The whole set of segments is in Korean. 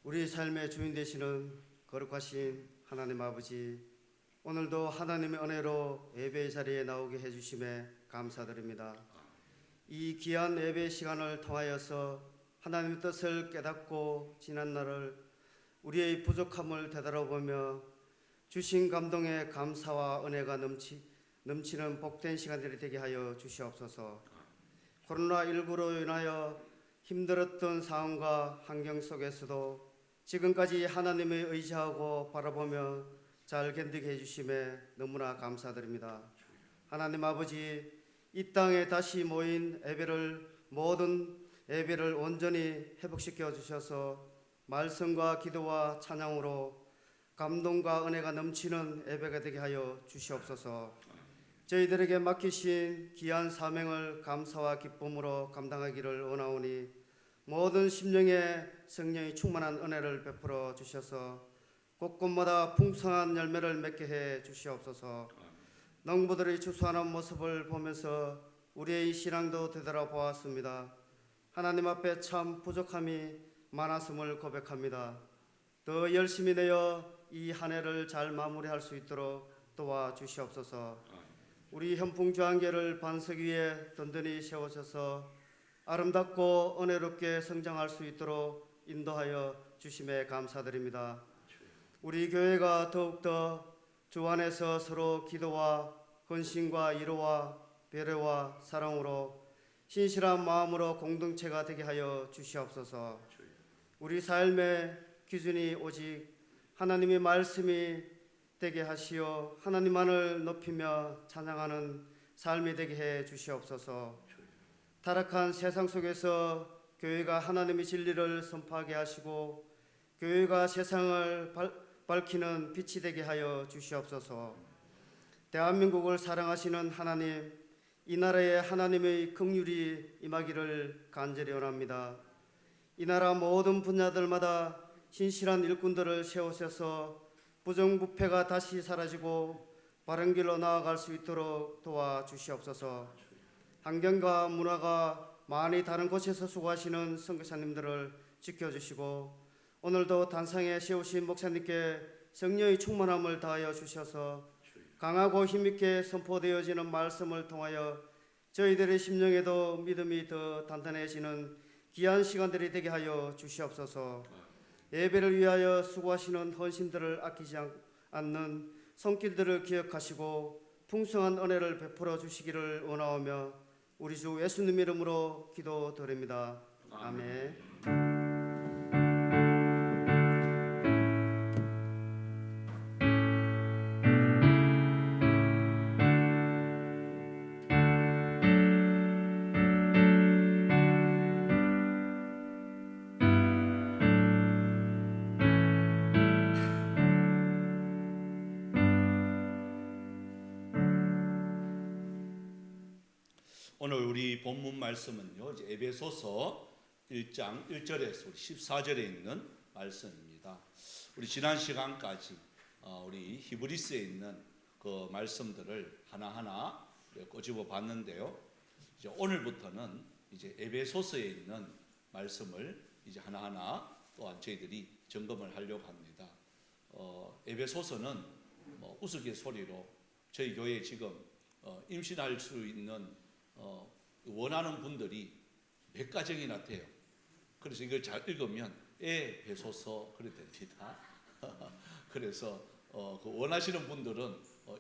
우리 삶의 주인 되시는 거룩하신 하나님 아버지, 오늘도 하나님의 은혜로 예배의 자리에 나오게 해주심에 감사드립니다. 이 귀한 예배 시간을 통하여서 하나님의 뜻을 깨닫고 지난 날을 우리의 부족함을 되돌아보며 주신 감동의 감사와 은혜가 넘치는 복된 시간들이 되게 하여 주시옵소서. 코로나19로 인하여 힘들었던 상황과 환경 속에서도 지금까지 하나님을 의지하고 바라보며 잘 견디게 해주심에 너무나 감사드립니다. 하나님 아버지, 이 땅에 다시 모인 모든 예배를 온전히 회복시켜 주셔서 말씀과 기도와 찬양으로 감동과 은혜가 넘치는 예배가 되게 하여 주시옵소서. 저희들에게 맡기신 귀한 사명을 감사와 기쁨으로 감당하기를 원하오니 모든 심령에 성령이 충만한 은혜를 베풀어 주셔서 곳곳마다 풍성한 열매를 맺게 해 주시옵소서. 농부들의 추수하는 모습을 보면서 우리의 신앙도 되돌아보았습니다. 하나님 앞에 참 부족함이 많았음을 고백합니다. 더 열심히 내어 이 한 해를 잘 마무리할 수 있도록 도와주시옵소서. 우리 현풍주한계를 반석 위에 든든히 세우셔서 아름답고 은혜롭게 성장할 수 있도록 인도하여 주심에 감사드립니다. 우리 교회가 더욱더 주 안에서 서로 기도와 헌신과 위로와 배려와 사랑으로 신실한 마음으로 공동체가 되게 하여 주시옵소서. 우리 삶의 기준이 오직 하나님의 말씀이 되게 하시어 하나님만을 높이며 찬양하는 삶이 되게 해 주시옵소서. 타락한 세상 속에서 교회가 하나님의 진리를 선포하게 하시고 교회가 세상을 밝히는 빛이 되게 하여 주시옵소서. 대한민국을 사랑하시는 하나님, 이 나라에 하나님의 긍휼이 임하기를 간절히 원합니다. 이 나라 모든 분야들마다 신실한 일꾼들을 세우셔서 부정부패가 다시 사라지고 바른 길로 나아갈 수 있도록 도와주시옵소서. 환경과 문화가 많이 다른 곳에서 수고하시는 선교사님들을 지켜주시고 오늘도 단상에 세우신 목사님께 성령의 충만함을 다하여 주셔서 강하고 힘있게 선포되어지는 말씀을 통하여 저희들의 심령에도 믿음이 더 단단해지는 귀한 시간들이 되게 하여 주시옵소서. 예배를 위하여 수고하시는 헌신들을 아끼지 않는 손길들을 기억하시고 풍성한 은혜를 베풀어 주시기를 원하오며 우리 주 예수님 이름으로 기도드립니다. 아멘. 오늘 우리 본문 말씀은요, 에베소서 1장 1절에서 14절에 있는 말씀입니다. 우리 지난 시간까지 우리 히브리스에 있는 그 말씀들을 하나하나 꼬집어 봤는데요. 이제 오늘부터는 이제 에베소서에 있는 말씀을 이제 하나하나 또한 저희들이 점검을 하려고 합니다. 에베소서는 우스갯소리로 저희 교회에 지금 임신할 수 있는 원하는 분들이 몇 가정이나 돼요. 그래서 이걸 잘 읽으면 에베소서 그래 됩니다. 그래서 그 원하시는 분들은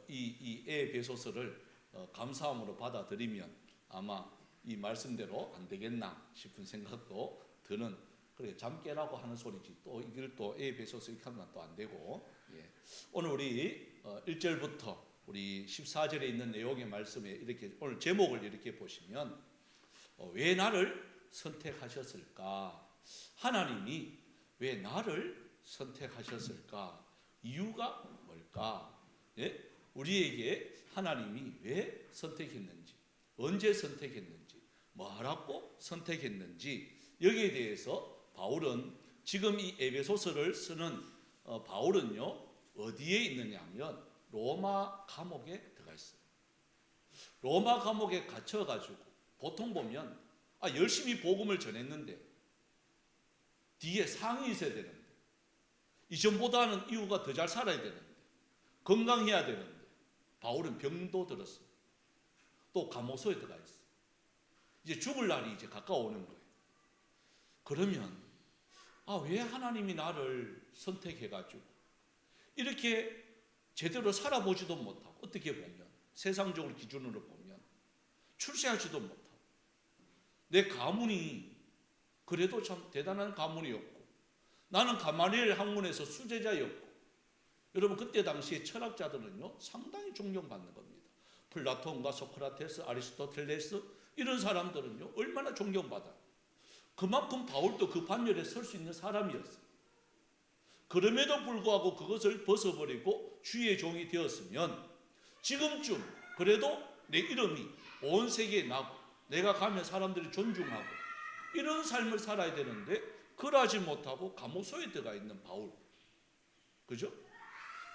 이 에베소서를 감사함으로 받아들이면 아마 이 말씀대로 안 되겠나 싶은 생각도 드는, 그래 잠 깨라고 하는 소리지 또 이걸 또 에베소서 이렇게 하면 또 안 되고. 오늘 우리 1절부터 우리 14절에 있는 내용의 말씀에 이렇게 오늘 제목을 이렇게 보시면 왜 나를 선택하셨을까? 하나님이 왜 나를 선택하셨을까? 이유가 뭘까? 우리에게 하나님이 왜 선택했는지, 언제 선택했는지, 뭐라고 선택했는지, 여기에 대해서 바울은 지금 이 에베소서를 쓰는 바울은요 어디에 있느냐 하면 로마 감옥에 들어가 있어요. 로마 감옥에 갇혀가지고 보통 보면 열심히 복음을 전했는데 뒤에 상이 있어야 되는데 이전보다는 이후가 더 잘 살아야 되는데, 건강해야 되는데, 바울은 병도 들었어. 또 감옥소에 들어가 있어. 이제 죽을 날이 이제 가까워오는 거예요. 그러면 왜 하나님이 나를 선택해가지고 이렇게 제대로 살아보지도 못하고, 어떻게 보면 세상적으로 기준으로 보면 출세하지도 못하고, 내 가문이 그래도 참 대단한 가문이었고, 나는 가마리엘 학문에서 수제자였고, 여러분 그때 당시에 철학자들은요 상당히 존경받는 겁니다. 플라톤과 소크라테스, 아리스토텔레스 이런 사람들은요 얼마나 존경받아요. 그만큼 바울도 그 반열에 설 수 있는 사람이었어요. 그럼에도 불구하고 그것을 벗어버리고 주의 종이 되었으면 지금쯤 그래도 내 이름이 온 세계에 나고 내가 가면 사람들이 존중하고 이런 삶을 살아야 되는데, 그러하지 못하고 감옥소에 들어가 있는 바울, 그죠?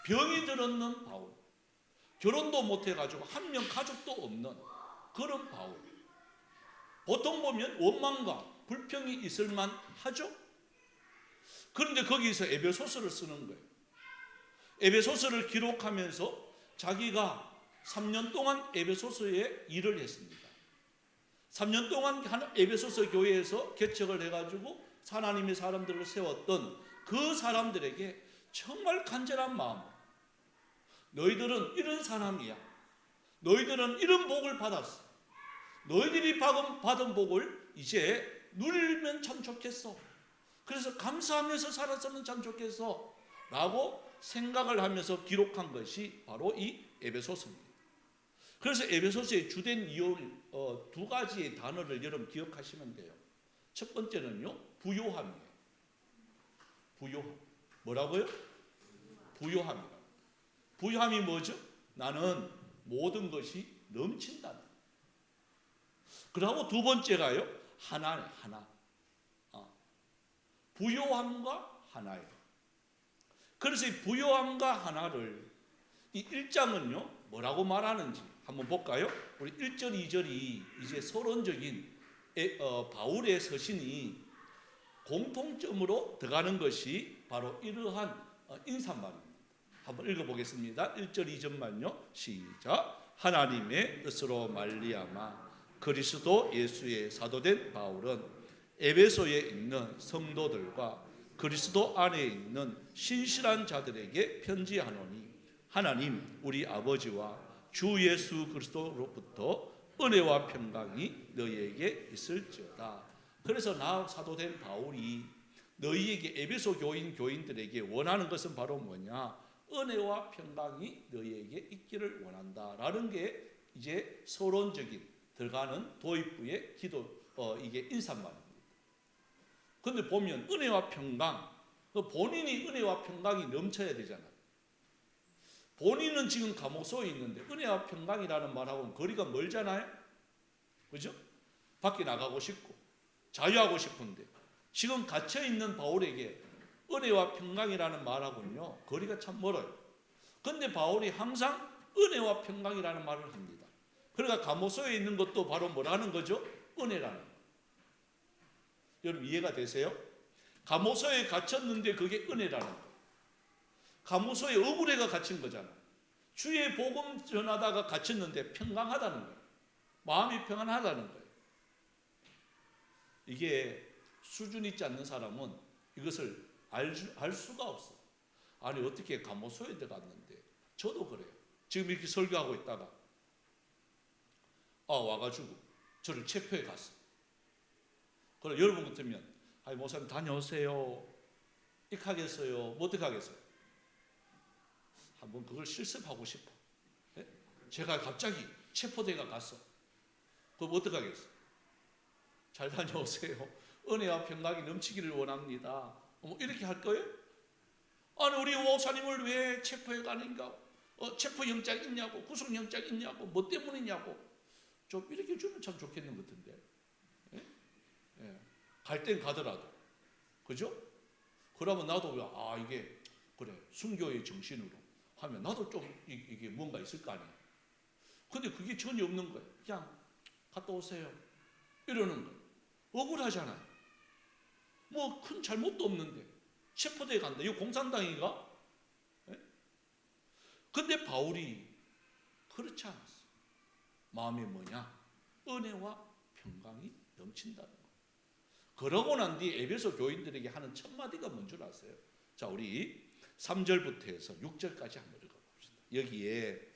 병이 들었는 바울, 결혼도 못해가지고 한 명 가족도 없는 그런 바울. 보통 보면 원망과 불평이 있을만 하죠. 그런데 거기서 에베소서를 쓰는 거예요. 에베소서를 기록하면서 자기가 3년 동안 에베소서에 일을 했습니다. 3년 동안 에베소서 교회에서 개척을 해가지고 하나님의 사람들을 세웠던 그 사람들에게 정말 간절한 마음, 너희들은 이런 사람이야, 너희들은 이런 복을 받았어, 너희들이 받은 복을 이제 누리면 참 좋겠어, 그래서 감사하면서 살았으면 참 좋겠어 라고 생각을 하면서 기록한 것이 바로 이 에베소서입니다. 그래서 에베소서의 주된 두 가지의 단어를 여러분 기억하시면 돼요. 첫 번째는요 부요함이에요. 부요함. 뭐라고요? 부요함이라고. 부요함이 뭐죠? 나는 모든 것이 넘친다. 그리고 두 번째가요 하나네, 하나. 부요함과 하나예요. 그래서 이 부요함과 하나를 이 1장은요 뭐라고 말하는지 한번 볼까요? 우리 1절 2절이 이제 서론적인 바울의 서신이 공통점으로 들어가는 것이 바로 이러한 인사말입니다. 한번 읽어보겠습니다. 1절 2절만요. 시작. 하나님의 뜻으로 말미암아 그리스도 예수의 사도된 바울은 에베소에 있는 성도들과 그리스도 안에 있는 신실한 자들에게 편지하노니, 하나님 우리 아버지와 주 예수 그리스도로부터 은혜와 평강이 너희에게 있을지어다. 그래서 나 사도된 바울이 너희에게 에베소 교인들에게 원하는 것은 바로 뭐냐? 은혜와 평강이 너희에게 있기를 원한다라는 게 이제 서론적인 들어가는 도입부의 기도 이게 인사말입니다. 그런데 보면 은혜와 평강, 본인이 은혜와 평강이 넘쳐야 되잖아요. 본인은 지금 감옥소에 있는데 은혜와 평강이라는 말하고는 거리가 멀잖아요. 그죠? 밖에 나가고 싶고 자유하고 싶은데 지금 갇혀있는 바울에게 은혜와 평강이라는 말하고는요 거리가 참 멀어요. 그런데 바울이 항상 은혜와 평강이라는 말을 합니다. 그러니까 감옥소에 있는 것도 바로 뭐라는 거죠? 은혜라는 거. 여러분 이해가 되세요? 감옥소에 갇혔는데 그게 은혜라는 거. 감옥소에 억울해가 갇힌 거잖아. 주의 복음 전하다가 갇혔는데 평강하다는 거예요. 마음이 평안하다는 거예요. 이게 수준 있지 않는 사람은 이것을 알 수가 없어. 아니 어떻게 감옥소에 들어갔는데, 저도 그래요. 지금 이렇게 설교하고 있다가 와가지고 저를 체포해 갔어. 그럼 여러분 같으면 목사님 다녀오세요 이렇게 하겠어요? 뭐 어떻게 하겠어요? 한번 그걸 실습하고 싶어. 네? 제가 갑자기 체포대가 갔어. 그럼 어떻게 하겠어요? 잘 다녀오세요. 은혜와 평강이 넘치기를 원합니다. 뭐 이렇게 할 거예요? 아니 우리 목사님을 왜 체포해 가는가? 체포영장 있냐고, 구속영장 있냐고, 뭐 때문이냐고 좀 이렇게 주면 참 좋겠는 것 같은데. 예? 예. 갈 땐 가더라도, 그죠? 그러면 나도 이게 그래 순교의 정신으로 하면 나도 좀 이게 뭔가 있을 거 아니에요. 근데 그게 전혀 없는 거예요. 그냥 갔다 오세요 이러는 거예요. 억울하잖아요. 뭐 큰 잘못도 없는데 체포되어 간다. 이거 공산당인가? 예? 근데 바울이 그렇지 않았어. 마음이 뭐냐? 은혜와 평강이 넘친다는 거. 그러고 난 뒤 에베소 교인들에게 하는 첫 마디가 뭔 줄 아세요? 자, 우리 3절부터 해서 6절까지 한번 읽어봅시다. 여기에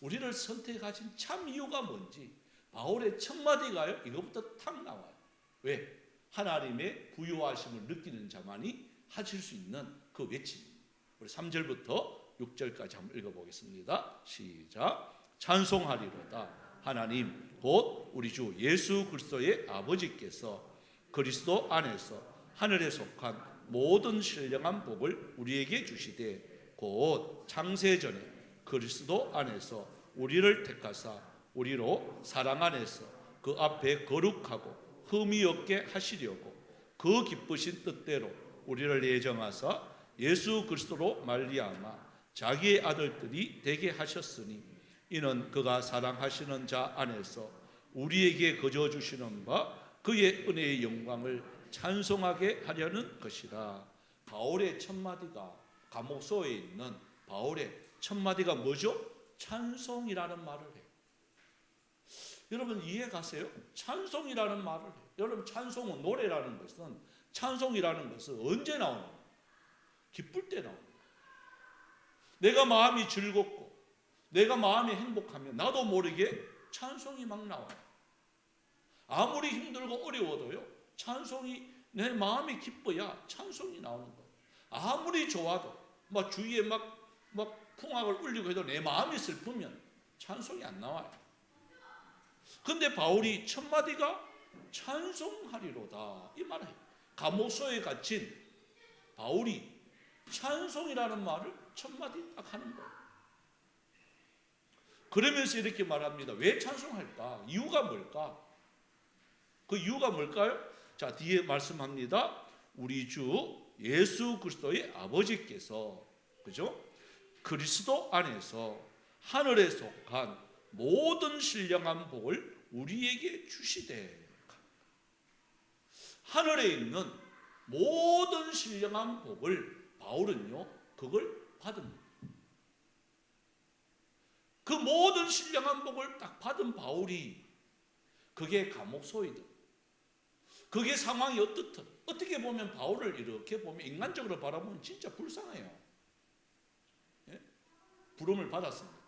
우리를 선택하신 참 이유가 뭔지 바울의 첫 마디가요, 이것부터 탁 나와요. 왜? 하나님의 부유하심을 느끼는 자만이 하실 수 있는 그 외침입니다. 우리 3절부터 6절까지 한번 읽어보겠습니다. 시작. 찬송하리로다. 하나님 곧 우리 주 예수 그리스도의 아버지께서 그리스도 안에서 하늘에 속한 모든 신령한 복을 우리에게 주시되 곧 창세전에 그리스도 안에서 우리를 택하사 우리로 사랑 안에서 그 앞에 거룩하고 흠이 없게 하시려고 그 기쁘신 뜻대로 우리를 예정하사 예수 그리스도로 말미암아 자기의 아들들이 되게 하셨으니 이는 그가 사랑하시는 자 안에서 우리에게 거저 주시는 바 그의 은혜의 영광을 찬송하게 하려는 것이라. 바울의 첫 마디가, 감옥소에 있는 바울의 첫 마디가 뭐죠? 찬송이라는 말을 해요. 여러분 이해 가세요? 찬송이라는 말을 해요. 여러분 찬송은, 노래라는 것은, 찬송이라는 것은 언제 나오는 거예요? 기쁠 때 나오는 거예요. 내가 마음이 즐겁고 내가 마음이 행복하면 나도 모르게 찬송이 막 나와요. 아무리 힘들고 어려워도요, 찬송이, 내 마음이 기뻐야 찬송이 나오는 거예요. 아무리 좋아도 막 주위에 막 풍악을 울리고 해도 내 마음이 슬프면 찬송이 안 나와요. 근데 바울이 첫 마디가 찬송하리로다 이 말을 해요. 감옥소에 갇힌 바울이 찬송이라는 말을 첫 마디 딱 하는 거예요. 그러면서 이렇게 말합니다. 왜 찬송할까? 이유가 뭘까? 그 이유가 뭘까요? 자, 뒤에 말씀합니다. 우리 주 예수 그리스도의 아버지께서, 그죠? 그리스도 안에서 하늘에 속한 모든 신령한 복을 우리에게 주시되. 하늘에 있는 모든 신령한 복을 바울은요, 그걸 받습니다. 그 모든 신령한 복을 딱 받은 바울이, 그게 감옥소이든 그게 상황이 어떻든, 어떻게 보면 바울을 이렇게 보면 인간적으로 바라보면 진짜 불쌍해요. 예? 부름을 받았습니다.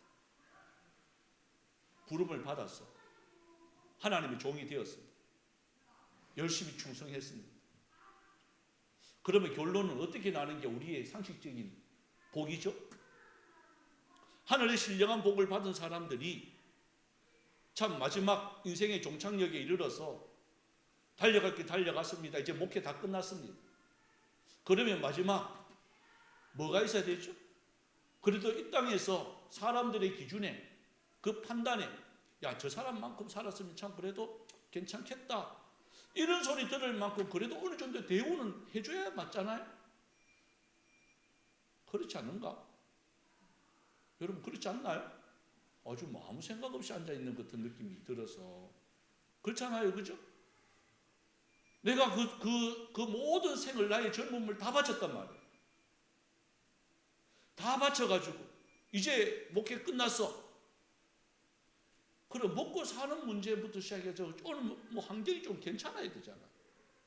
부름을 받았어. 하나님의 종이 되었습니다. 열심히 충성했습니다. 그러면 결론은 어떻게 나는 게 우리의 상식적인 복이죠? 하늘의 신령한 복을 받은 사람들이 참 마지막 인생의 종착역에 이르러서 달려갈 게 달려갔습니다. 이제 목회 다 끝났습니다. 그러면 마지막 뭐가 있어야 되죠? 그래도 이 땅에서 사람들의 기준에, 그 판단에, 야, 저 사람만큼 살았으면 참 그래도 괜찮겠다, 이런 소리 들을 만큼 그래도 어느 정도 대우는 해줘야 맞잖아요. 그렇지 않는가? 여러분 그렇지 않나요? 아주 뭐 아무 생각 없이 앉아있는 것 같은 느낌이 들어서 그렇잖아요. 그죠? 내가 그 모든 생을, 나의 젊음을 다 바쳤단 말이에요. 다 바쳐가지고 이제 목회 끝났어. 그럼 먹고 사는 문제부터 시작해서 오늘 뭐 환경이 좀 괜찮아야 되잖아.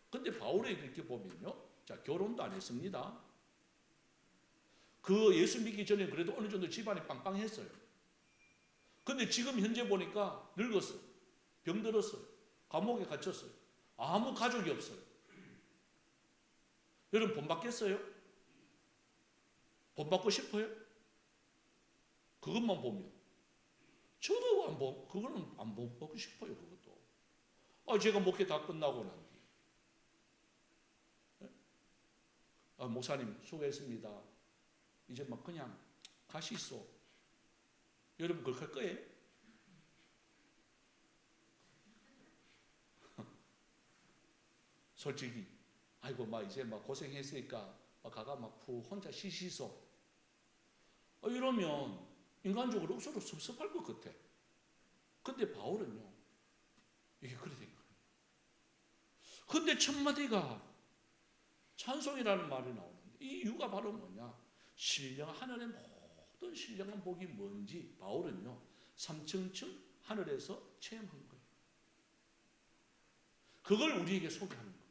근데 바울에 이렇게 보면요, 자, 결혼도 안 했습니다. 그 예수 믿기 전에 그래도 어느 정도 집안이 빵빵했어요. 근데 지금 현재 보니까 늙었어요. 병들었어요. 감옥에 갇혔어요. 아무 가족이 없어요. 여러분 본받겠어요? 본받고 싶어요? 그것만 보면 저도 그거는 안 보고 싶어요. 그것도. 제가 목회 다 끝나고 난 뒤에, 목사님 수고했습니다. 이제 막 그냥 가시소. 여러분 그렇게 할 거예요? 솔직히 아이고 막 이제 막 고생했으니까 막 가가 막 푹 혼자 쉬시소. 이러면 인간적으로 서로 섭섭할 것 같아. 근데 바울은요, 이게 그래 된 거예요. 근데 첫 마디가 찬송이라는 말이 나오는데, 이 이유가 바로 뭐냐? 하늘의 모든 신령한 복이 뭔지 바울은요 3층층 하늘에서 체험한 거예요. 그걸 우리에게 소개하는 거예요.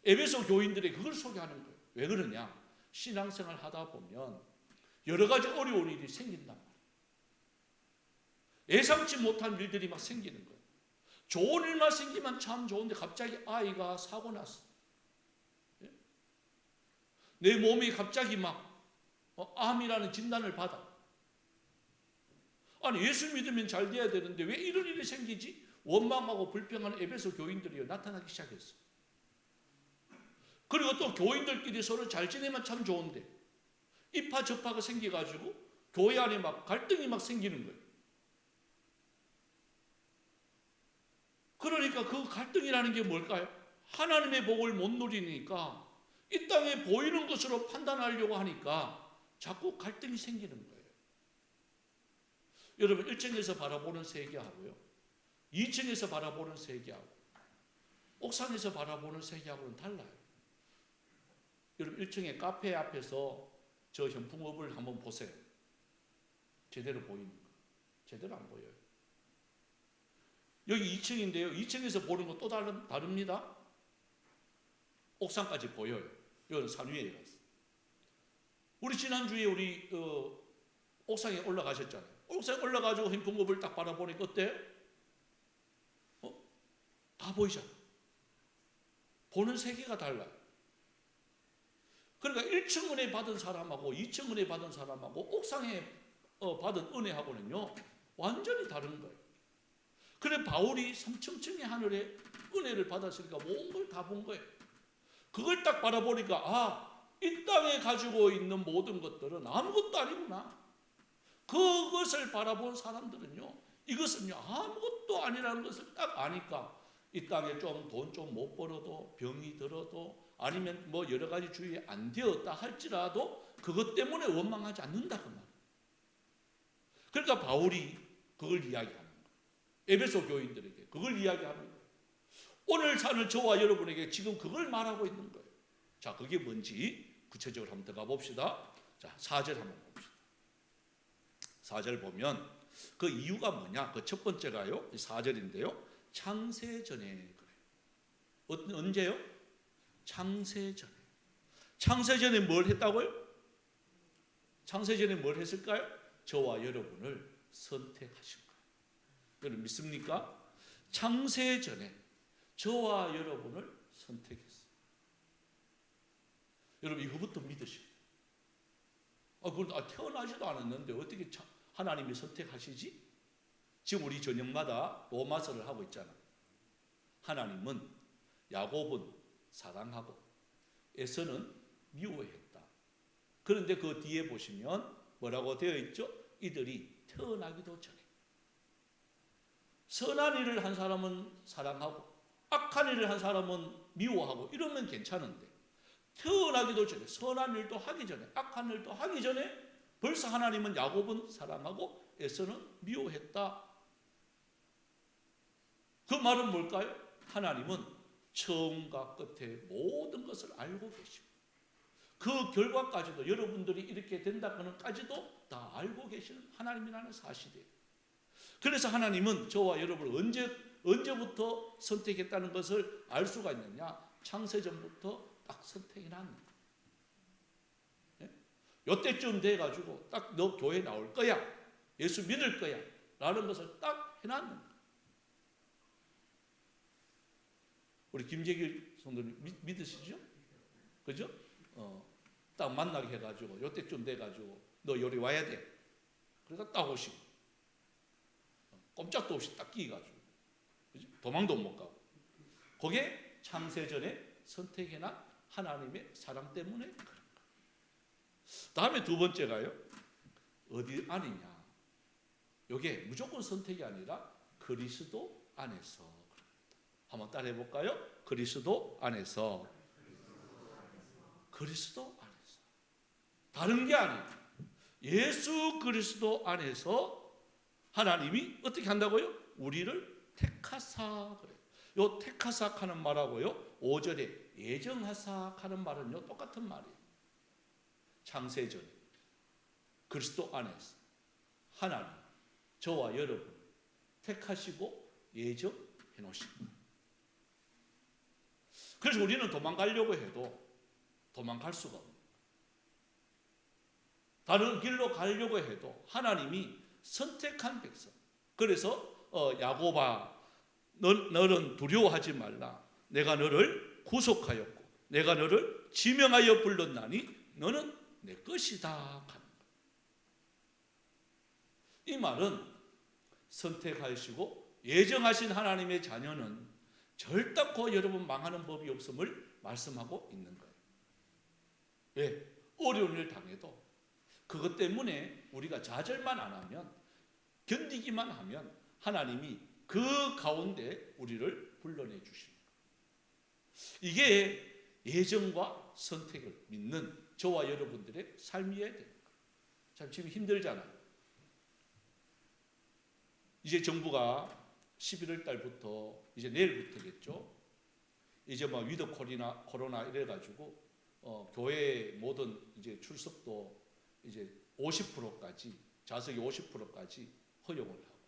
에베소 교인들에게 그걸 소개하는 거예요. 왜 그러냐? 신앙생활 하다 보면 여러 가지 어려운 일이 생긴단 말이에요. 예상치 못한 일들이 막 생기는 거예요. 좋은 일만 생기면 참 좋은데 갑자기 아이가 사고 났어. 내 몸이 갑자기 막 암이라는 진단을 받아. 아니 예수 믿으면 잘 돼야 되는데 왜 이런 일이 생기지? 원망하고 불평하는 에베소 교인들이 나타나기 시작했어. 그리고 또 교인들끼리 서로 잘 지내면 참 좋은데 이파 저파가 생겨가지고 교회 안에 막 갈등이 막 생기는 거예요. 그러니까 그 갈등이라는 게 뭘까요? 하나님의 복을 못 누리니까 이 땅에 보이는 것으로 판단하려고 하니까 자꾸 갈등이 생기는 거예요. 여러분 1층에서 바라보는 세계하고요 2층에서 바라보는 세계하고 옥상에서 바라보는 세계하고는 달라요. 여러분 1층에 카페 앞에서 저 현풍업을 한번 보세요. 제대로 보이는 거 제대로 안 보여요. 여기 2층인데요 2층에서 보는 거 또 다릅니다. 옥상까지 보여요. 이건 산 위에 갔어. 우리 지난주에 우리 옥상에 올라가셨잖아요. 옥상에 올라가지고 현풍업을 딱 바라보니까 어때요? 다 보이잖아. 보는 세계가 달라요. 그러니까 1층 은혜 받은 사람하고 2층 은혜 받은 사람하고 옥상에 받은 은혜하고는요 완전히 다른 거예요. 그래 바울이 3층층의 하늘에 은혜를 받았으니까 모든 걸 다 본 거예요. 그걸 딱 바라보니까 이 땅에 가지고 있는 모든 것들은 아무것도 아니구나. 그것을 바라본 사람들은요 이것은요 아무것도 아니라는 것을 딱 아니까 이 땅에 좀 돈 좀 못 벌어도 병이 들어도 아니면 뭐 여러 가지 주위에 안 되었다 할지라도 그것 때문에 원망하지 않는다 그 말. 그러니까 바울이 그걸 이야기하는 거예요. 에베소 교인들에게 그걸 이야기하는 거예요. 오늘 사는 저와 여러분에게 지금 그걸 말하고 있는 거예요. 자, 그게 뭔지 구체적으로 한번 들어가 봅시다. 자, 4절 한번 봅시다. 4절 보면 그 이유가 뭐냐? 그 첫 번째가요. 4절인데요. 창세전에 그래요. 언제요? 창세전에. 창세전에 뭘 했다고요? 창세전에 뭘 했을까요? 저와 여러분을 선택하신 거예요. 여러분 믿습니까? 창세전에 저와 여러분을 선택했어요. 여러분 이거부터 믿으시고 태어나지도 않았는데 어떻게 하나님이 선택하시지? 지금 우리 저녁마다 로마서를 하고 있잖아. 하나님은 야곱은 사랑하고 에서는 미워했다. 그런데 그 뒤에 보시면 뭐라고 되어 있죠? 이들이 태어나기도 전에 선한 일을 한 사람은 사랑하고 악한 일을 한 사람은 미워하고 이러면 괜찮은데 태어나기도 전에 선한 일도 하기 전에 악한 일도 하기 전에 벌써 하나님은 야곱은 사랑하고 에서는 미워했다. 그 말은 뭘까요? 하나님은 처음과 끝에 모든 것을 알고 계시고 그 결과까지도 여러분들이 이렇게 된다고는까지도 다 알고 계시는 하나님이라는 사실이에요. 그래서 하나님은 저와 여러분을 언제부터 선택했다는 것을 알 수가 있느냐? 창세전부터 딱 선택해놨는 거예요. 요때쯤 돼가지고 딱 너 교회 나올 거야. 예수 믿을 거야. 라는 것을 딱 해놨는 거예요. 우리 김재길 성도님 믿으시죠? 그죠? 딱 만나게 해가지고 요때쯤 돼가지고 너 여기 와야 돼. 그러니까 딱 오시고 꼼짝도 없이 딱 끼가지고 그죠? 도망도 못 가고 그게 창세전에 선택해난 하나님의 사랑 때문에 그런 거예요. 다음에 두 번째가요. 어디 안이냐? 이게 무조건 선택이 아니라 그리스도 안에서. 한번 따라해 볼까요? 그리스도 안에서. 그리스도 안에서. 다른 게 아니에요. 예수 그리스도 안에서 하나님이 어떻게 한다고요? 우리를 택하사 그래요. 요 택하사 하는 말하고요. 5절에 예정하사 하는 말은요 똑같은 말이에요. 창세전에 그리스도 안에서 하나님 저와 여러분을 택하시고 예정해 놓으신 거예요. 그래서 우리는 도망가려고 해도 도망갈 수가 없는 거예요. 다른 길로 가려고 해도 하나님이 선택한 백성. 그래서 야곱아 너는 두려워하지 말라. 내가 너를 구속하였고 내가 너를 지명하여 불렀나니 너는 내 것이다 하는 거예요. 이 말은 선택하시고 예정하신 하나님의 자녀는 절단코 여러분 망하는 법이 없음을 말씀하고 있는 거예요. 왜? 어려운 일 당해도 그것 때문에 우리가 좌절만 안 하면, 견디기만 하면 하나님이 그 가운데 우리를 불러내 주십니다. 이게 예정과 선택을 믿는 저와 여러분들의 삶이어야 됩니다. 참 지금 힘들잖아요. 이제 정부가 11월 달부터 이제 내일부터겠죠. 이제 뭐 위드 코로나 이래 가지고 교회 모든 이제 출석도 이제 50%까지 좌석이 50%까지 허용을 하고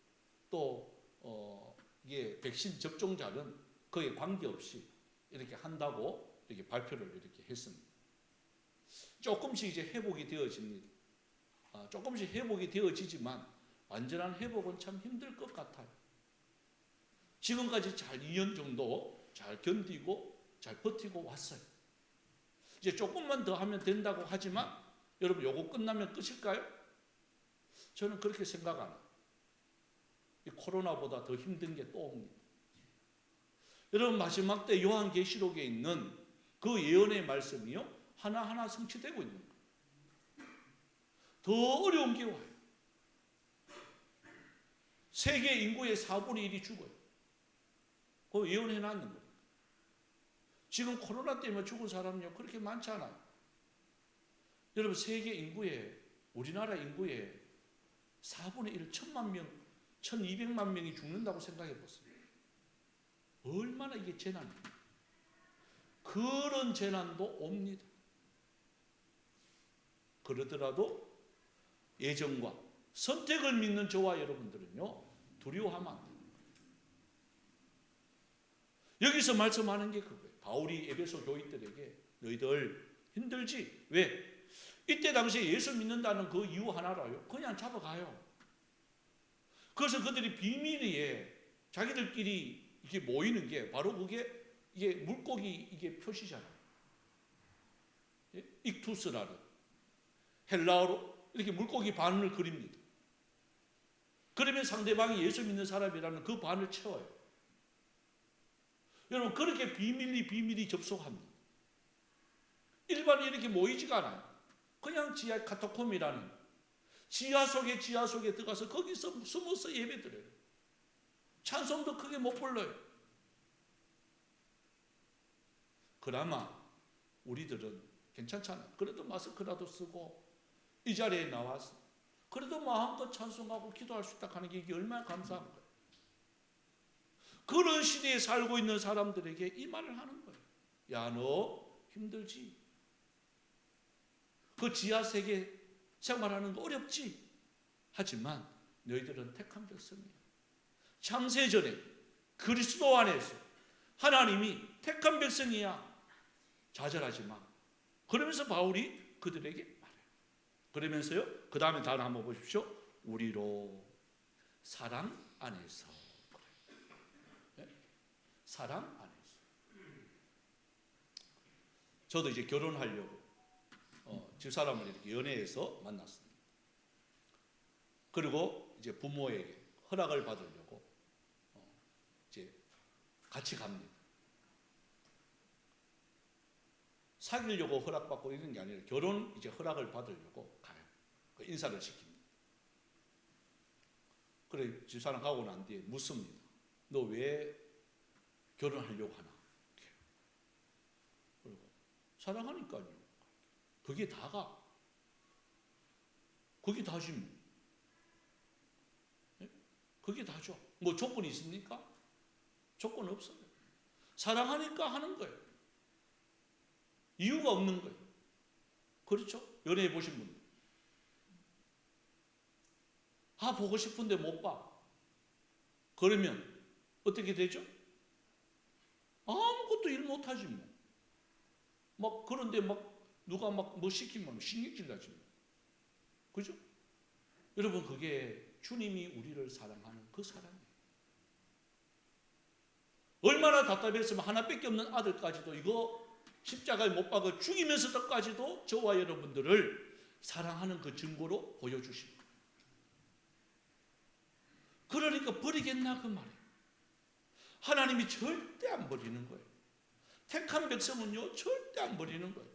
또 이게 백신 접종자는 거기에 관계없이 이렇게 한다고 이렇게 발표를 이렇게 했습니다. 조금씩 이제 회복이 되어집니다. 조금씩 회복이 되어지지만 완전한 회복은 참 힘들 것 같아요. 지금까지 잘 2년 정도 잘 견디고 잘 버티고 왔어요. 이제 조금만 더 하면 된다고 하지만 여러분 요거 끝나면 끝일까요? 저는 그렇게 생각 안 해요. 이 코로나보다 더 힘든 게 또 옵니다. 여러분 마지막 때 요한계시록에 있는 그 예언의 말씀이요 하나하나 성취되고 있는 거예요. 더 어려운 게 와요. 세계 인구의 4분의 1이 죽어요. 그거 예언해 놨는 거예요. 지금 코로나 때문에 죽은 사람이요 그렇게 많지 않아요. 여러분 세계 인구의 우리나라 인구의 4분의 1, 1000만 명, 1200만 명이 죽는다고 생각해 보세요. 얼마나 이게 재난이에요. 그런 재난도 옵니다. 그러더라도 예정과 선택을 믿는 저와 여러분들은요 두려워하면 안 돼요. 여기서 말씀하는 게 그거예요. 바울이 에베소 교인들에게 너희들 힘들지? 왜? 이때 당시에 예수 믿는다는 그 이유 하나라요. 그냥 잡아가요. 그래서 그들이 비밀리에 자기들끼리 이게 모이는 게 바로 그게 이게 물고기 이게 표시잖아요. 익투스라는 헬라어로 이렇게 물고기 반을 그립니다. 그러면 상대방이 예수 믿는 사람이라는 그 반을 채워요. 여러분 그렇게 비밀리 접속합니다. 일반이 이렇게 모이지가 않아요. 그냥 지하 카타콤이라는 지하 속에 들어가서 거기서 숨어서 예배드려요. 찬송도 크게 못 불러요. 그나마 우리들은 괜찮잖아요. 그래도 마스크라도 쓰고 이 자리에 나와서 그래도 마음껏 찬송하고 기도할 수 있다 하는 게 이게 얼마나 감사한 거예요. 그런 시대에 살고 있는 사람들에게 이 말을 하는 거예요. 야, 너 힘들지? 그 지하세계 생활하는 거 어렵지? 하지만 너희들은 택한 백성이야. 창세전에 그리스도 안에서 하나님이 택한 백성이야. 좌절하지 마. 그러면서 바울이 그들에게 말해요. 그러면서요. 그 다음에 단어 한번 보십시오. 우리로 사랑 안에서. 네? 사랑 안에서. 저도 이제 결혼하려고 집사람을 이렇게 연애해서 만났습니다. 그리고 이제 부모에게 허락을 받으려고 이제 같이 갑니다. 사귀려고 허락받고 이런 게 아니라 결혼 이제 허락을 받으려고 가요. 그 인사를 시킵니다. 그래 집사람 가고 난 뒤에 묻습니다. 너 왜 결혼하려고 하나? 그리고 사랑하니까요. 그게 다가. 그게 다지 뭐. 네? 그게 다죠. 뭐 조건이 있습니까? 조건 없어요. 사랑하니까 하는 거예요. 이유가 없는 거예요. 그렇죠? 연애해 보신 분들. 보고 싶은데 못 봐. 그러면 어떻게 되죠? 아무것도 일 못하지 뭐. 막 그런데 막 누가 막 뭐 시키면 신경질 나지 뭐. 그죠? 여러분, 그게 주님이 우리를 사랑하는 그 사랑이에요. 얼마나 답답했으면 하나밖에 없는 아들까지도 이거 십자가에 못 박아 죽이면서까지도 저와 여러분들을 사랑하는 그 증거로 보여주신 거예요. 그러니까 버리겠나 그 말이에요. 하나님이 절대 안 버리는 거예요. 택한 백성은요 절대 안 버리는 거예요.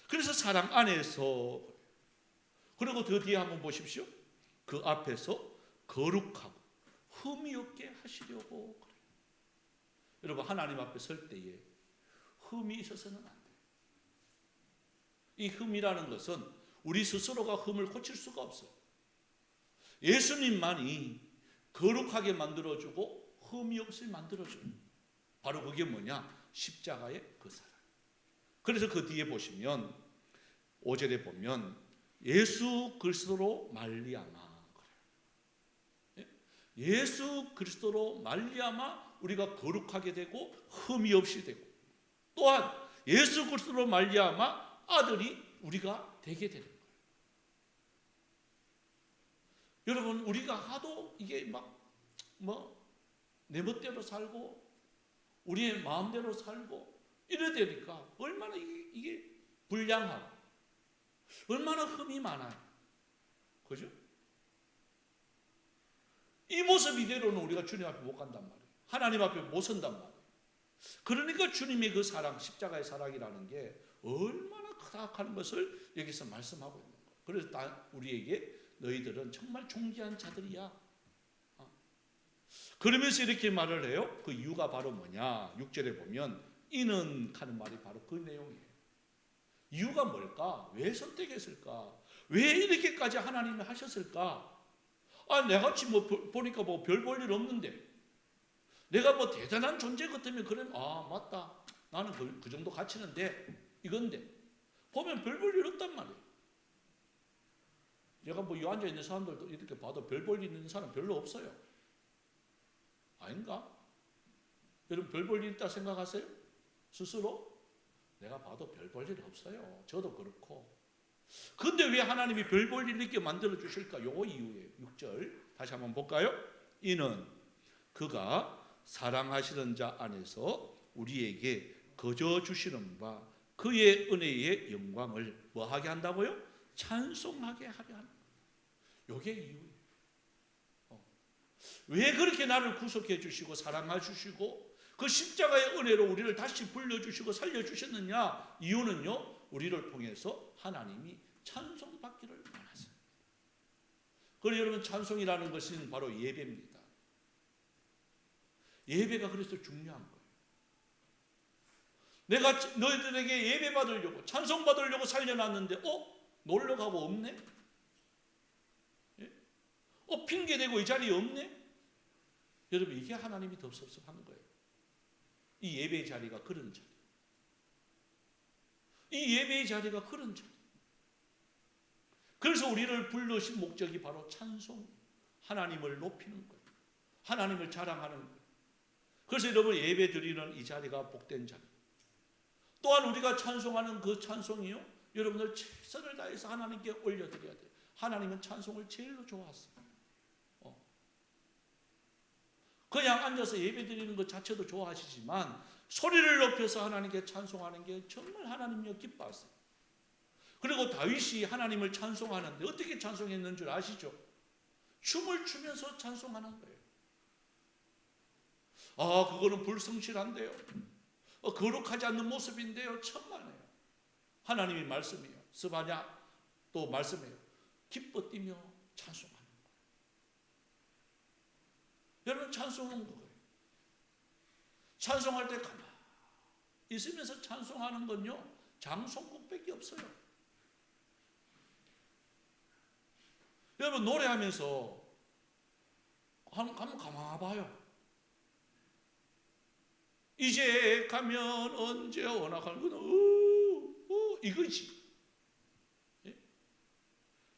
그래서 사랑 안에서, 그리고 더 뒤에 한번 보십시오. 그 앞에서 거룩하고 흠이 없게 하시려고 그래요. 여러분, 하나님 앞에 설 때에 흠이 있어서는 안 돼요. 이 흠이라는 것은 우리 스스로가 흠을 고칠 수가 없어요. 예수님만이 거룩하게 만들어주고 흠이 없이 만들어줘요. 바로 그게 뭐냐? 십자가의 그 사랑. 그래서 그 뒤에 보시면 5절에 보면 예수 그리스도로 말미암아 그래요. 예수 그리스도로 말미암아 우리가 거룩하게 되고 흠이 없이 되고, 또한 예수 그리스도로 말미암아 아들이 우리가 되게 되는 거예요. 여러분, 우리가 하도 이게 막 내 멋대로 살고 우리의 마음대로 살고 이래 되니까 얼마나 이게 불량하고 얼마나 흠이 많아요. 그죠? 이 모습 이대로는 우리가 주님 앞에 못 간단 말이에요. 하나님 앞에 못 선단 말이에요. 그러니까 주님의 그 사랑, 십자가의 사랑이라는 게 얼마나 크다 하는 것을 여기서 말씀하고 있는 거예요. 그래서 우리에게 너희들은 정말 존귀한 자들이야. 그러면서 이렇게 말을 해요. 그 이유가 바로 뭐냐? 6절에 보면 이는 하는 말이 바로 그 내용이에요. 이유가 뭘까? 왜 선택했을까? 왜 이렇게까지 하나님이 하셨을까? 내같이 보니까 별 볼 일 없는데, 내가 대단한 존재 같으면 그런 맞다, 나는 그 정도 가치는 돼, 이건데 보면 별 볼 일 없단 말이에요. 제가 이 앉아 있는 사람들도 이렇게 봐도 별 볼 일 있는 사람 별로 없어요. 아닌가? 여러분, 별 볼 일 있다 생각하세요? 스스로? 내가 봐도 별 볼 일 없어요. 저도 그렇고. 근데 왜 하나님이 별 볼 일 있게 만들어 주실까? 요거 이유예요. 6절 다시 한번 볼까요? 이는 그가 사랑하시는 자 안에서 우리에게 거저 주시는 바 그의 은혜의 영광을 뭐하게 한다고요? 찬송하게 하려 하는 거예요. 요게 이유예요. 왜 그렇게 나를 구속해 주시고 사랑해 주시고 그 십자가의 은혜로 우리를 다시 불려주시고 살려주셨느냐? 이유는요, 우리를 통해서 하나님이 찬송받기를 원하세요. 그래서 여러분, 찬송이라는 것은 바로 예배입니다. 예배가 그래서 중요한 거예요. 내가 너희들에게 예배 받으려고, 찬송 받으려고 살려놨는데 놀러가고 없네? 핑계대고 이 자리에 없네? 여러분, 이게 하나님이 더 섭섭한 거예요. 이 예배의 자리가 그런 자리. 이 예배의 자리가 그런 자리. 그래서 우리를 불러신 목적이 바로 찬송, 하나님을 높이는 거예요. 하나님을 자랑하는 거예요. 그래서 여러분, 예배 드리는 이 자리가 복된 자리. 또한 우리가 찬송하는 그 찬송이요, 여러분들 최선을 다해서 하나님께 올려드려야 돼요. 하나님은 찬송을 제일로 좋아하세요. 그냥 앉아서 예배 드리는 것 자체도 좋아하시지만 소리를 높여서 하나님께 찬송하는 게 정말 하나님이 기뻐하세요. 그리고 다윗이 하나님을 찬송하는데 어떻게 찬송했는 줄 아시죠? 춤을 추면서 찬송하는 거예요. 그거는 불성실한데요, 거룩하지 않는 모습인데요, 천만에요. 하나님이 말씀이에요. 스바냐 또 말씀해요. 기뻐 뛰며 찬송하는 거예요. 여러분, 찬송은 그거예요. 찬송할 때 가만히 있으면서 찬송하는 건요, 장송곡밖에 없어요. 여러분, 노래하면서 한번 가만히 봐요. 이제 가면 언제 오나 하는 건 이거지.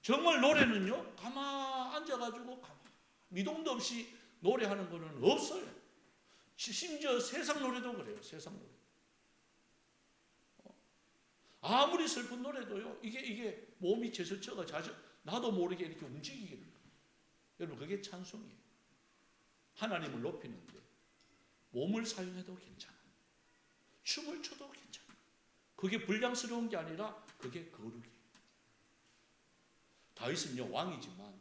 정말 노래는요, 가만 앉아가지고 미동도 없이 노래하는 거는 없어요. 심지어 세상 노래도 그래요. 세상 노래. 아무리 슬픈 노래도요, 이게 몸이 제스처가 자주 나도 모르게 이렇게 움직이는 거예요. 여러분, 그게 찬송이에요. 하나님을 높이는데 몸을 사용해도 괜찮아요. 춤을 춰도 괜찮아요. 그게 불량스러운 게 아니라 그게 거룩이에요. 다윗은요, 왕이지만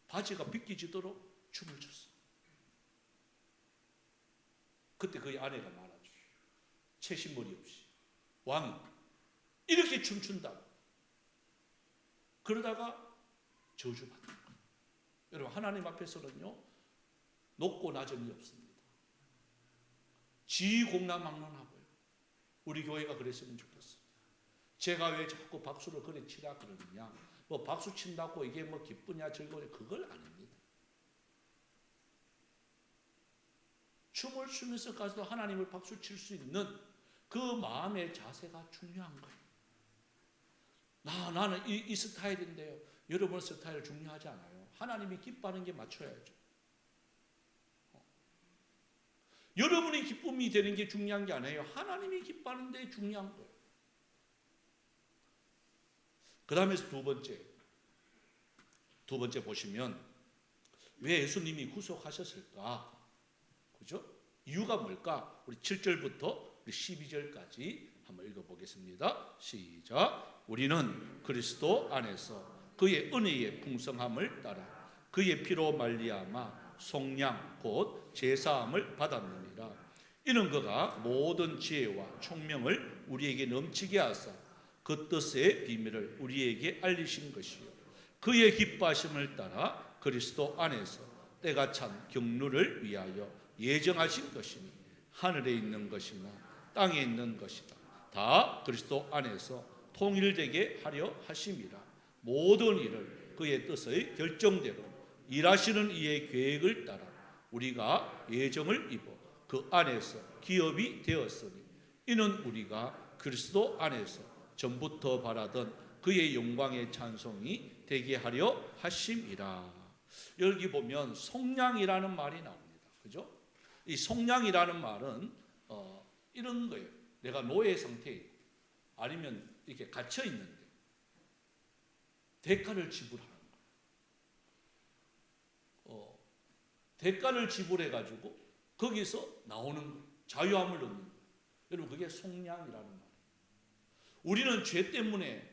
바지가 비껴지도록 춤을 췄어요. 그때 그의 아내가 말하죠. 채신머리 없이 왕이 이렇게 춤춘다. 그러다가 저주받는 거예요. 여러분, 하나님 앞에서는요, 높고 낮음이 없습니다. 지공남망론하고요. 우리 교회가 그랬으면 좋겠어요. 제가 왜 자꾸 박수를 그래 치라 그러느냐, 뭐 박수 친다고 이게 뭐 기쁘냐 즐거우냐, 그걸 아닙니다. 춤을 추면서까지도 하나님을 박수 칠 수 있는 그 마음의 자세가 중요한 거예요. 나는 이 스타일인데요. 여러분 스타일 중요하지 않아요. 하나님이 기뻐하는 게 맞춰야죠. 여러분의 기쁨이 되는 게 중요한 게 아니에요. 하나님이 기뻐하는 데 중요한 거예요. 그 다음에 두 번째 보시면 왜 예수님이 구속하셨을까? 그죠? 이유가 뭘까? 우리 7절부터 12절까지 한번 읽어보겠습니다. 시작. 우리는 그리스도 안에서 그의 은혜의 풍성함을 따라 그의 피로 말미암아 속량 곧 제사함을 받았느니라. 이는 그가 모든 지혜와 총명을 우리에게 넘치게 하사 그 뜻의 비밀을 우리에게 알리신 것이요 그의 기뻐하심을 따라 그리스도 안에서 때가 찬 경륜을 위하여 예정하신 것이니 하늘에 있는 것이나 땅에 있는 것이다 다 그리스도 안에서 통일되게 하려 하심이라. 모든 일을 그의 뜻의 결정대로 일하시는 이의 계획을 따라 우리가 예정을 입어 그 안에서 기업이 되었으니 이는 우리가 그리스도 안에서 전부터 바라던 그의 영광의 찬송이 되게 하려 하심이라. 여기 보면 속량이라는 말이 나옵니다. 그죠? 이 속량이라는 말은 이런 거예요. 내가 노예 상태에 있고 아니면 이렇게 갇혀 있는데 대가를 지불하는 거예요. 대가를 지불해 가지고 거기서 나오는 거예요. 자유함을 얻는 거예요. 여러분, 그게 속량이라는 말이에요. 우리는 죄 때문에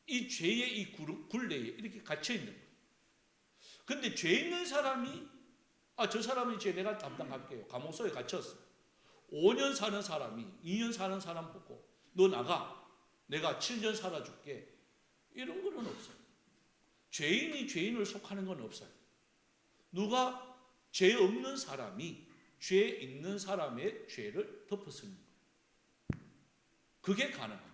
이 죄의 이 굴레에 이렇게 갇혀 있는 거예요. 근데 죄 있는 사람이 저 사람이 죄 내가 담당할게요. 감옥소에 갇혔어. 5년 사는 사람이 2년 사는 사람 보고 너 나가. 내가 7년 살아줄게. 이런 거는 없어요. 죄인이 죄인을 속하는 건 없어요. 누가 죄 없는 사람이 죄 있는 사람의 죄를 덮어쓰는 거예요. 그게 가능한 거예요.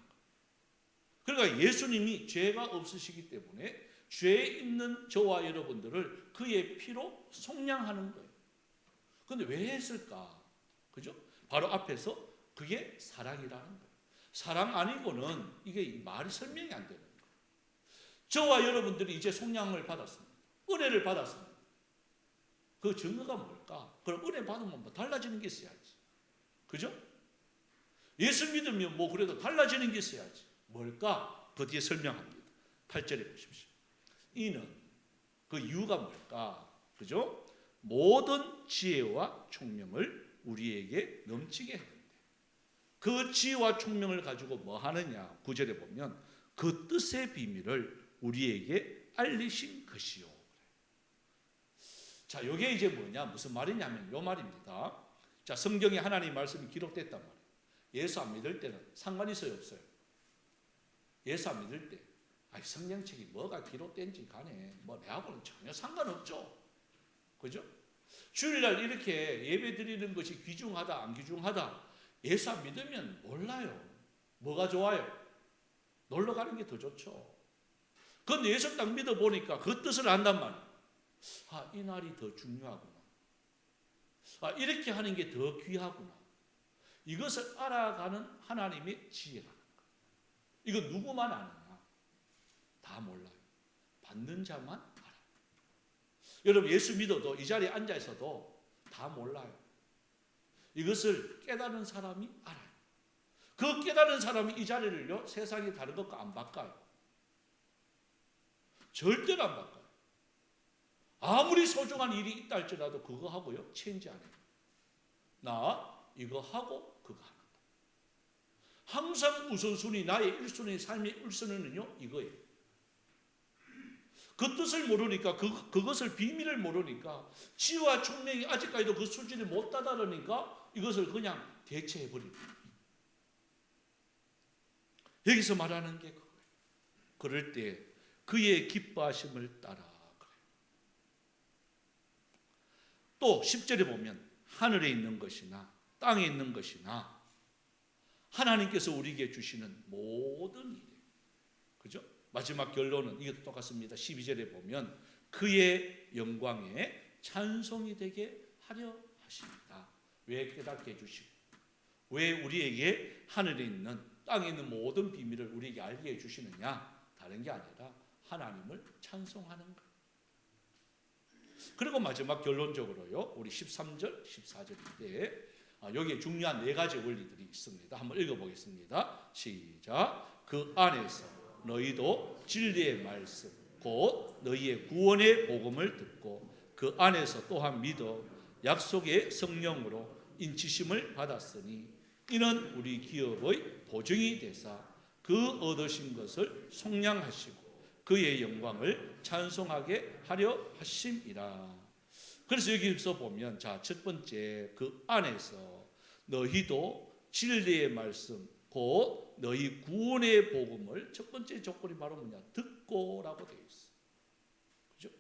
그러니까 예수님이 죄가 없으시기 때문에 죄 있는 저와 여러분들을 그의 피로 속량하는 거예요. 그런데 왜 했을까? 그죠? 바로 앞에서 그게 사랑이라는 거예요. 사랑 아니고는 이게 말이 설명이 안 되는 거예요. 저와 여러분들이 이제 속량을 받았습니다. 은혜를 받았습니다. 그 증거가 뭘까? 그럼 은혜 받으면 뭐 달라지는 게 있어야지. 그죠? 예수 믿으면 뭐 그래도 달라지는 게 있어야지. 뭘까? 그 뒤에 설명합니다. 8절에 보십시오. 이는 그 이유가 뭘까? 그죠? 모든 지혜와 총명을 우리에게 넘치게 했는데 그 지혜와 총명을 가지고 뭐 하느냐? 9절에 보면 그 뜻의 비밀을 우리에게 알리신 것이요. 자, 이게 이제 뭐냐? 무슨 말이냐면 요 말입니다. 자, 성경에 하나님 말씀이 기록됐단 말이에요. 예수 안 믿을 때는 상관 있어요, 없어요? 예수 안 믿을 때 성경책이 뭐가 기록된지 간에 뭐 내하고는 전혀 상관없죠. 그죠? 주일날 이렇게 예배 드리는 것이 귀중하다 안 귀중하다 예수 안 믿으면 몰라요. 뭐가 좋아요? 놀러 가는 게 더 좋죠. 그런데 예수 딱 믿어보니까 그 뜻을 안단 말이에요. 이 날이 더 중요하구나. 이렇게 하는 게 더 귀하구나. 이것을 알아가는 하나님의 지혜라는 거예요. 이거 누구만 아느냐? 다 몰라요. 받는 자만 알아요. 여러분 예수 믿어도 이 자리에 앉아 있어도 다 몰라요. 이것을 깨달은 사람이 알아요. 그 깨달은 사람이 이 자리를요 세상이 다른 것과 안 바꿔요. 절대로 안 바꿔요. 아무리 소중한 일이 있다 할지라도 그거 하고요 체인지 안 해요. 나 이거 하고 그거 하는 거. 항상 우선순위, 나의 1순위, 삶의 1순위는요 이거예요. 그 뜻을 모르니까, 그것을 비밀을 모르니까, 치유와 총명이 아직까지도 그 수준을 못 다다르니까 이것을 그냥 대체해버립니다. 여기서 말하는 게 그거예요. 그럴 때 그의 기뻐하심을 따라 그래요. 또 10절에 보면 하늘에 있는 것이나 땅에 있는 것이나 하나님께서 우리에게 주시는 모든 일이에요. 그죠? 마지막 결론은 이것도 똑같습니다. 12절에 보면 그의 영광에 찬송이 되게 하려 하십니다. 왜 깨닫게 해주시고, 왜 우리에게 하늘에 있는 땅에 있는 모든 비밀을 우리에게 알게 해주시느냐? 다른 게 아니라 하나님을 찬송하는 거예요. 그리고 마지막 결론적으로요, 우리 13절, 14절인데 여기에 중요한 4가지 원리들이 있습니다. 한번 읽어보겠습니다. 시작. 그 안에서 너희도 진리의 말씀 곧 너희의 구원의 복음을 듣고 그 안에서 또한 믿어 약속의 성령으로 인치심을 받았으니 이는 우리 기업의 보증이 되사 그 얻으신 것을 속량하시고 그의 영광을 찬송하게 하려 하심이라. 그래서 여기서 보면 자, 첫 번째 그 안에서 너희도 진리의 말씀 곧 너희 구원의 복음을, 첫 번째 조건이 바로 뭐냐? 듣고라고 되어 있어. 그죠?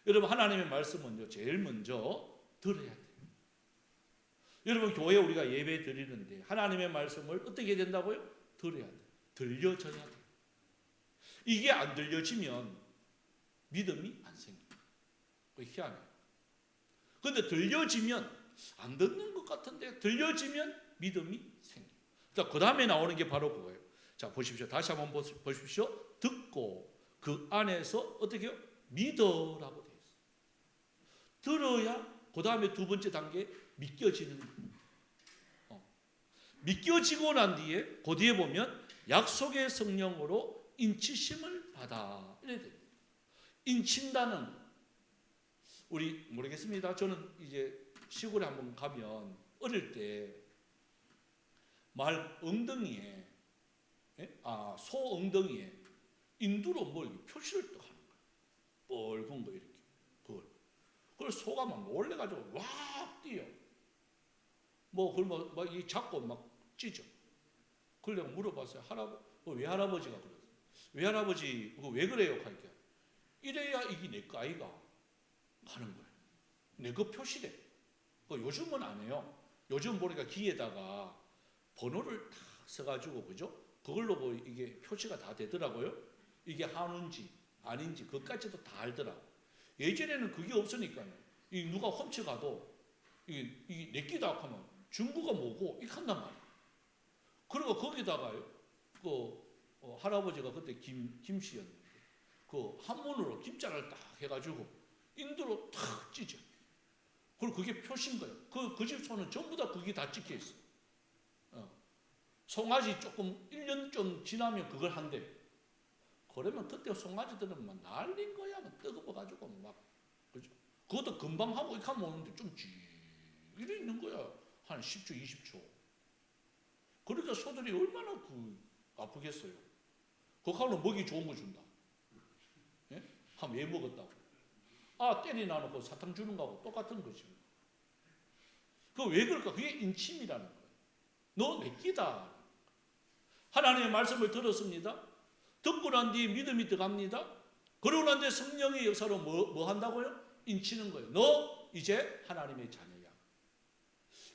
여러분 하나님의 말씀은요 제일 먼저 들어야 돼요. 여러분 교회 우리가 예배 드리는데 하나님의 말씀을 어떻게 해야 된다고요? 들어야 돼요. 들려져야 돼요. 이게 안 들려지면 믿음이 안 생깁니다. 그게 희한해요. 그런데 들려지면 안 듣는 것 같은데 들려지면 믿음이 생깁니다. 그 다음에 나오는 게 바로 그거예요. 자 보십시오. 다시 한번 보십시오. 듣고 그 안에서 어떻게 해요? 믿어라고 되어 있어요. 들어야 그 다음에 두 번째 단계 믿겨지는 거예요. 믿겨지고 난 뒤에 그 뒤에 보면 약속의 성령으로 인치심을 받아. 이래야 돼요. 인친다는, 우리 모르겠습니다. 저는 이제 시골에 한번 가면 어릴 때 말 엉덩이에, 소 엉덩이에 인두로 뭘 표시를 또 하는 거예요. 뻘건 거 이렇게. 그걸 소가 막 놀래가지고 와 뛰어. 그걸 막 잡고 막 찢어. 그걸 내가 물어봤어요. 왜 할아버지가 그러세요? 왜 할아버지 그거 왜 그래요? 하니까 이래야 이게 내 거 아이가 하는 거예요. 내 거 표시래. 요즘은 안 해요. 요즘 보니까 귀에다가 번호를 딱 써가지고 그죠? 그걸로 이게 표시가 다 되더라고요. 이게 한우인지 아닌지 그것까지도 다 알더라고. 예전에는 그게 없으니까요. 누가 훔쳐가도 이게 내끼다 하면 중국어 뭐고 이렇게 한단 말이에요. 그리고 거기다가요. 할아버지가 그때 김씨였는데 그 한문으로 김자를 딱 해가지고 인두로 탁 찢어. 그리고 그게 표시인 거예요. 그 집 소는 전부 다 그게 다 찍혀 있어. 송아지 조금 1년 좀 지나면 그걸 한대. 그러면 그때 송아지들은 막 난린 거야. 막 뜨거워가지고 막, 그죠? 그것도 금방 하고 이렇게 하면 오는데 좀 이래 있는 거야. 한 10초, 20초. 그러니까 소들이 얼마나 아프겠어요. 그걸로 먹이 좋은 거 준다. 예? 왜 먹었다고? 때리 놔놓고 사탕 주는 거하고 똑같은 거지. 왜 그럴까? 그게 인침이라는 거예요. 너 내 끼다. 하나님의 말씀을 들었습니다. 듣고 난 뒤에 믿음이 들어갑니다. 그러고 난 뒤에 성령의 역사로 뭐 한다고요? 인치는 거예요. 너 이제 하나님의 자녀야.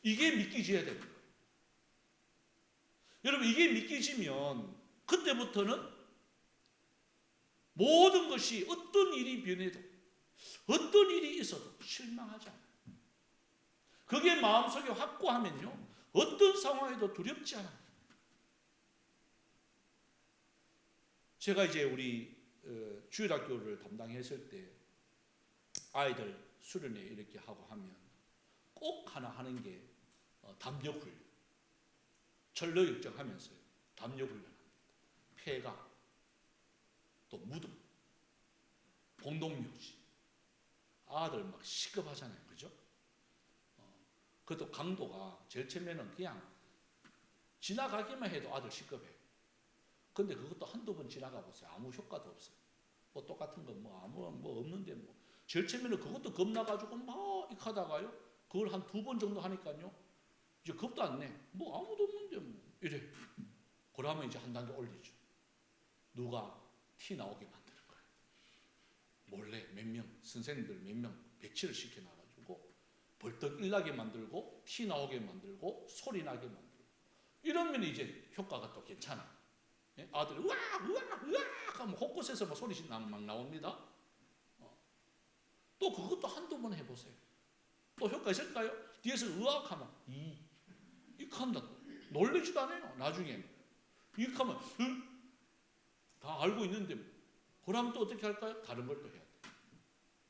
이게 믿기져야 되는 거예요. 여러분 이게 믿기지면 그때부터는 모든 것이 어떤 일이 변해도 어떤 일이 있어도 실망하지 않아요. 그게 마음속에 확고하면요 어떤 상황에도 두렵지 않아요. 제가 이제 우리 주일학교를 담당했을 때 아이들 수련회 이렇게 하고 하면 꼭 하나 하는 게 담력훈련. 철로 역정하면서요. 담력훈련합니다. 폐가, 또 무덤, 공동묘지. 아들 막 시급하잖아요. 그죠? 그것도 강도가 제일 처음에는 그냥 지나가기만 해도 아들 시급해요. 근데 그것도 한두 번 지나가 보세요. 아무 효과도 없어요. 뭐 똑같은 거 뭐 아무 뭐 없는데 뭐. 제일 처음에는 그것도 겁나가지고 막 이렇게 하다가요. 그걸 한 2번 정도 하니까요. 이제 겁도 안 내. 뭐 아무도 없는데 뭐 이래. 그러면 이제 한 단계 올리죠. 누가 티 나오게 만드는 거예요. 몰래 몇 명, 선생님들 몇 명 배치를 시켜놔가지고 벌떡 일나게 만들고 티 나오게 만들고 소리 나게 만들고 이러면 이제 효과가 또 괜찮아. 예? 아들이 으악 으악 으악 하면 곳곳에서 막 소리 막 나옵니다. 또 그것도 한두 번 해보세요. 또 효과 있을까요? 뒤에서 으악 하면 이익 한다. 놀라지도 않아요. 나중에는 이익 하면 다 알고 있는데 그러면 또 어떻게 할까요? 다른 걸 또 해야 돼요.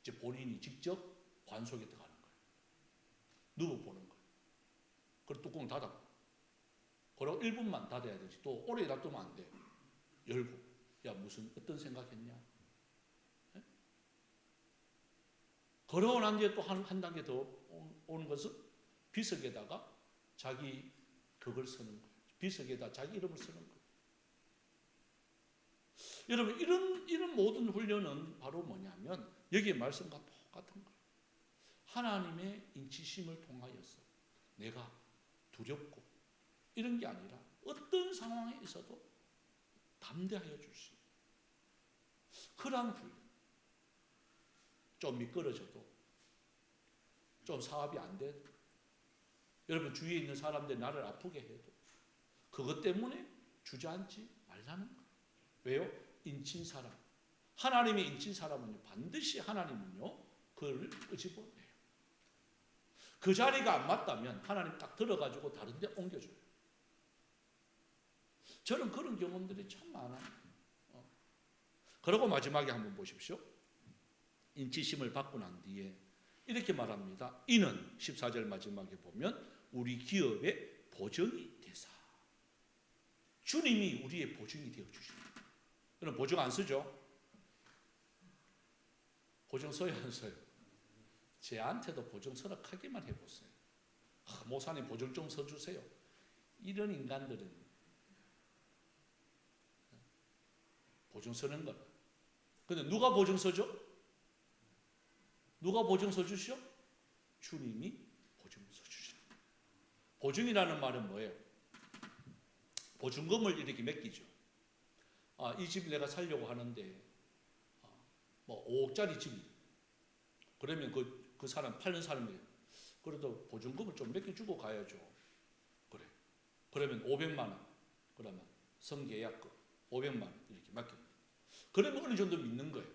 이제 본인이 직접 관 속에 들어가는 거예요. 누워 보는 거예요. 그리고 뚜껑 닫아. 그리고 1분만 닫아야 되지. 또 오래 놔두면 안 돼. 열고. 야 무슨 어떤 생각했냐? 네? 걸어오 난 뒤에 또 한 단계 더 오는 것은 비석에다가 자기 그걸 쓰는 거예요. 비석에다 자기 이름을 쓰는 거예요. 여러분 이런 모든 훈련은 바로 뭐냐면 여기에 말씀과 똑같은 거예요. 하나님의 인치심을 통하여서 내가 두렵고 이런 게 아니라 어떤 상황에 있어도 담대하여 줄 수 있는 그러한 훈련. 좀 미끄러져도 좀 사업이 안 돼도 여러분 주위에 있는 사람들 나를 아프게 해도 그것 때문에 주저앉지 말라는 거예요. 왜요? 인친 사람. 하나님의 인친 사람은요 반드시 하나님은요 그를 끄집어내요. 그 자리가 안 맞다면 하나님 딱 들어가지고 다른 데 옮겨줘요. 저는 그런 경험들이 참 많아요. 그리고 마지막에 한번 보십시오. 인치심을 받고 난 뒤에 이렇게 말합니다. 이는 14절 마지막에 보면 우리 기업의 보증이 되사. 주님이 우리의 보증이 되어 주십니다. 여러분 보증 안 쓰죠? 보증 써요 안 써요? 제한테도 보증 서락하기만 해보세요. 목사님 보증 좀 서주세요. 이런 인간들은 보증 서는 거예요. 근데 누가 보증 서죠? 누가 보증 서주시오? 주님이 보증 서주시오. 보증이라는 말은 뭐예요? 보증금을 이렇게 맡기죠. 이 집 내가 살려고 하는데 뭐 5억짜리 집이 그러면 그 사람 팔는 사람이 그래도 보증금을 좀 맡겨주고 가야죠. 그래. 그러면 500만 원. 그러면 성계약금 500만 원 이렇게 맡깁니다. 그러면 어느 정도 믿는 거예요.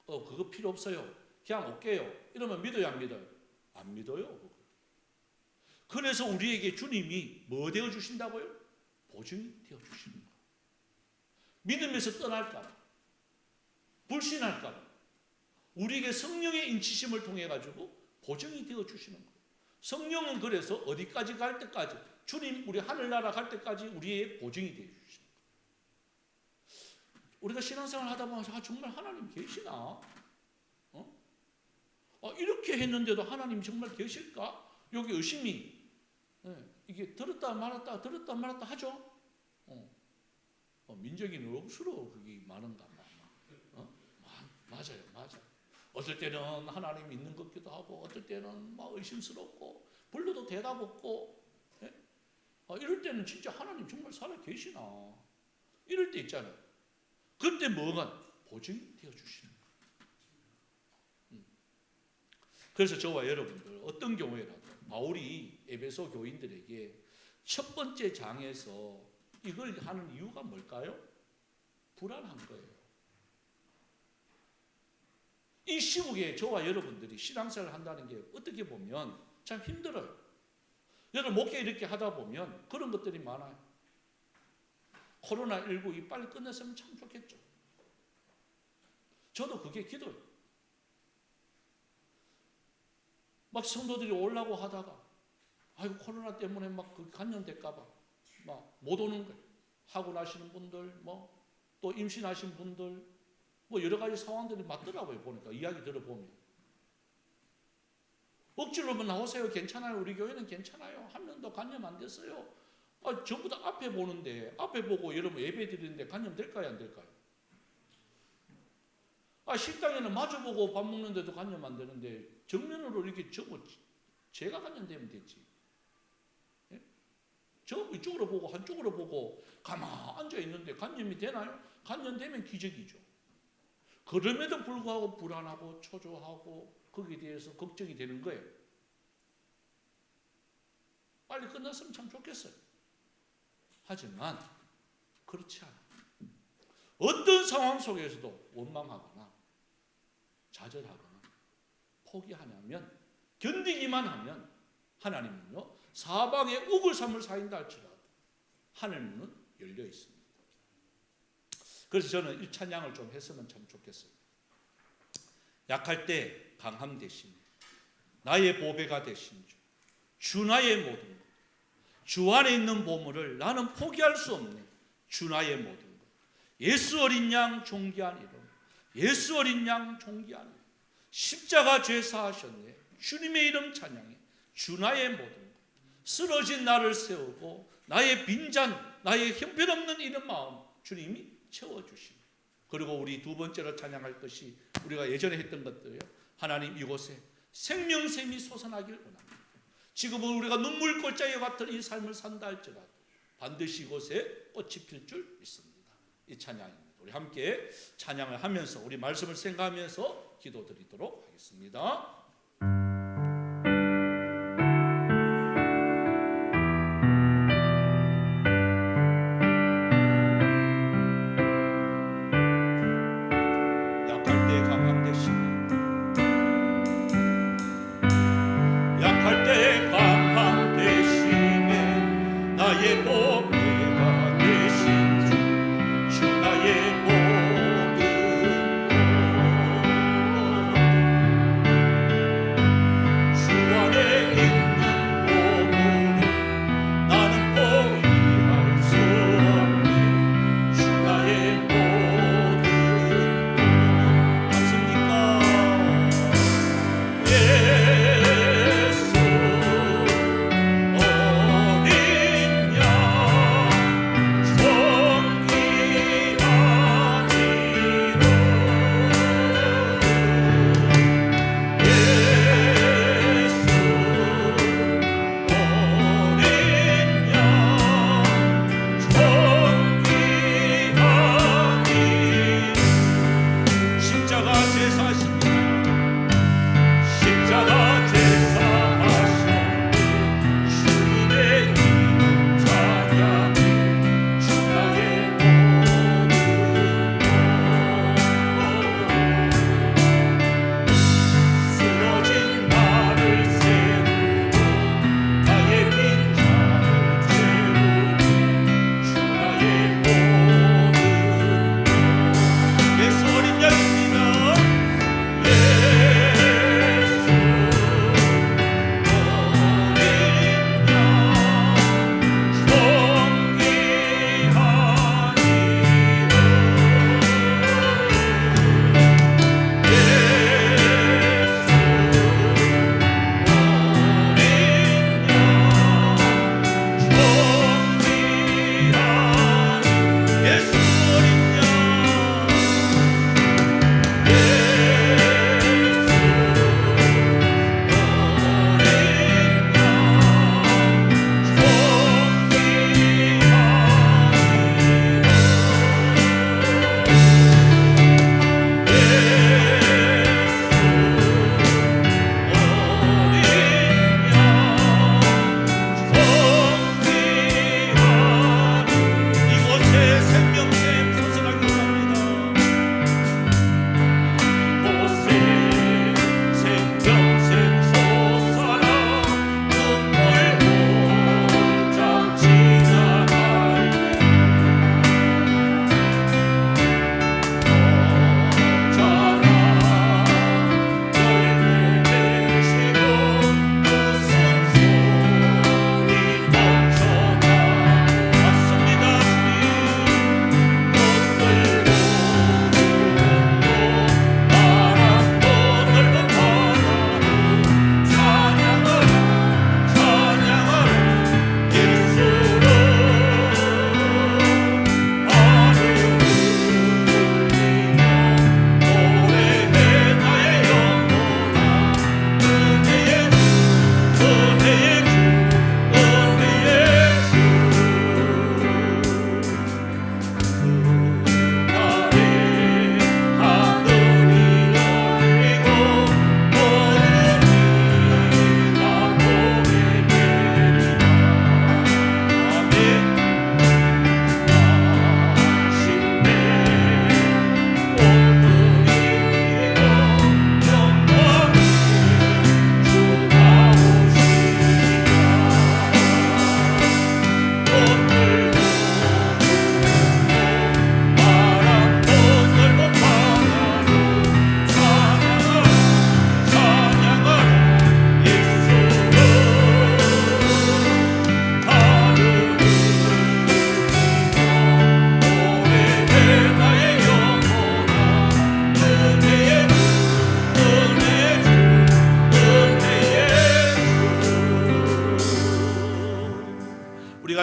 그거 필요 없어요. 그냥 올게요. 이러면 믿어요, 안 믿어요? 안 믿어요. 그거. 그래서 우리에게 주님이 뭐 되어 주신다고요? 보증이 되어 주시는 거예요. 믿음에서 떠날까 봐, 불신할까 봐 우리에게 성령의 인치심을 통해 가지고 보증이 되어 주시는 거예요. 성령은 그래서 어디까지 갈 때까지 주님 우리 하늘나라 갈 때까지 우리의 보증이 되어 주시는 거예요. 우리가 신앙생활 하다 보면 정말 하나님 계시나? 이렇게 했는데도 하나님 정말 계실까? 여기 의심이 이게 들었다 말았다 하죠. 민족인 억수로 그게 많은가 봐. 맞아요. 어떨 때는 하나님 있는 것 같기도 하고, 어떨 때는 막 의심스럽고, 불러도 대답 없고, 이럴 때는 진짜 하나님 정말 살아 계시나? 이럴 때 있잖아요. 그때 뭐가 보증이 되어 주시는 거예요. 그래서 저와 여러분들 어떤 경우에라도 바울이 에베소 교인들에게 첫 번째 장에서 이걸 하는 이유가 뭘까요? 불안한 거예요. 이 시국에 저와 여러분들이 신앙생활을 한다는 게 어떻게 보면 참 힘들어요. 여러분 목회 이렇게 하다 보면 그런 것들이 많아요. 코로나19 빨리 끝냈으면 참 좋겠죠. 저도 그게 기도예요. 막 성도들이 오려고 하다가 아이고 코로나 때문에 막 그 감염될까봐 막 못 오는 거예요. 하고 나시는 분들, 뭐 또 임신하신 분들, 뭐 여러 가지 상황들이 맞더라고요. 보니까 이야기 들어보면 억지로만 나오세요. 괜찮아요. 우리 교회는 괜찮아요. 한 명도 감염 안 됐어요. 전부 다 앞에 보는데, 앞에 보고 여러분 예배 드리는데 감염 될까요? 안 될까요? 식당에는 마주보고 밥 먹는데도 감염 안 되는데 정면으로 이렇게 제가 감염되면 됐지. 예? 저 이쪽으로 보고 한쪽으로 보고 가만 앉아 있는데 감염이 되나요? 감염되면 기적이죠. 그럼에도 불구하고 불안하고 초조하고 거기에 대해서 걱정이 되는 거예요. 빨리 끝났으면 참 좋겠어요. 하지만 그렇지 않아요. 어떤 상황 속에서도 원망하거나 좌절하거나 포기하냐면, 견디기만 하면 하나님은요 사방에 우글삼을 사인다 할지라도 하늘 문은 열려 있습니다. 그래서 저는 이 찬양을 좀 했으면 참 좋겠어요. 약할 때 강함 되시니 나의 보배가 되신 주 나의 모든 것, 주 안에 있는 보물을 나는 포기할 수 없네. 주 나의 모든 것, 예수 어린 양 존귀한 이름, 예수 어린 양 존귀한 이름, 십자가 죄 사하셨네. 주님의 이름 찬양해. 주 나의 모든 것, 쓰러진 나를 세우고 나의 빈잔, 나의 형편없는 이런 마음 주님이 채워주시네. 그리고 우리 두 번째로 찬양할 것이 우리가 예전에 했던 것들이에요. 하나님 이곳에 생명샘이 솟아나길 원합니다. 지금은 우리가 눈물 골짜기 같은 이 삶을 산다 할지라도 반드시 이곳에 꽃이 필 줄 믿습니다. 이 찬양입니다. 우리 함께 찬양을 하면서 우리 말씀을 생각하면서 기도드리도록 하겠습니다.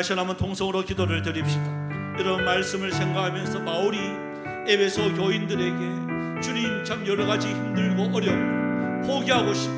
다시 한번 통성으로 기도를 드립시다. 이런 말씀을 생각하면서 바울이 에베소 교인들에게 주님 참 여러 가지 힘들고 어렵고 포기하고 싶고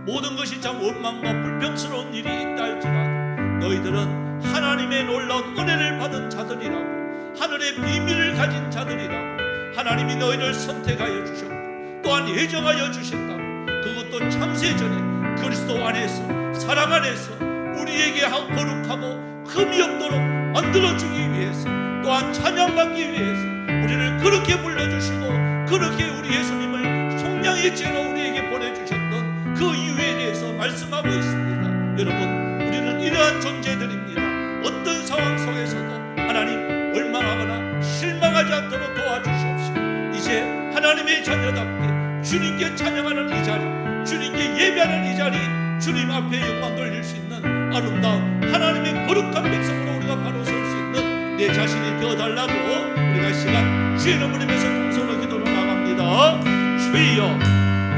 모든 것이 참 원망과 불평스러운 일이 있다 할지라도 너희들은 하나님의 놀라운 은혜를 받은 자들이라고, 하늘의 비밀을 가진 자들이라고, 하나님이 너희를 선택하여 주셨고 또한 예정하여 주셨다고, 그것도 창세전에 그리스도 안에서 사랑 안에서 우리에게 거룩하고 흠이 없도록 만들어주기 위해서, 또한 찬양받기 위해서 우리를 그렇게 불러주시고 그렇게 우리 예수님을 속량의 죄로 우리에게 보내주셨던 그 이유에 대해서 말씀하고 있습니다. 여러분, 우리는 이러한 존재들입니다. 어떤 상황 속에서도 하나님 원망하거나 실망하지 않도록 도와주시옵시고, 이제 하나님의 자녀답게 주님께 찬양하는 이 자리, 주님께 예배하는 이 자리, 주님 앞에 영광 돌릴 수 있는 아름다운 하나님의 거룩한 백성으로 우리가 바로 설 수 있는 내 자신이 되어달라고 우리가 시간 주의 이름 부르면서 통성으로 기도로 나갑니다. 주여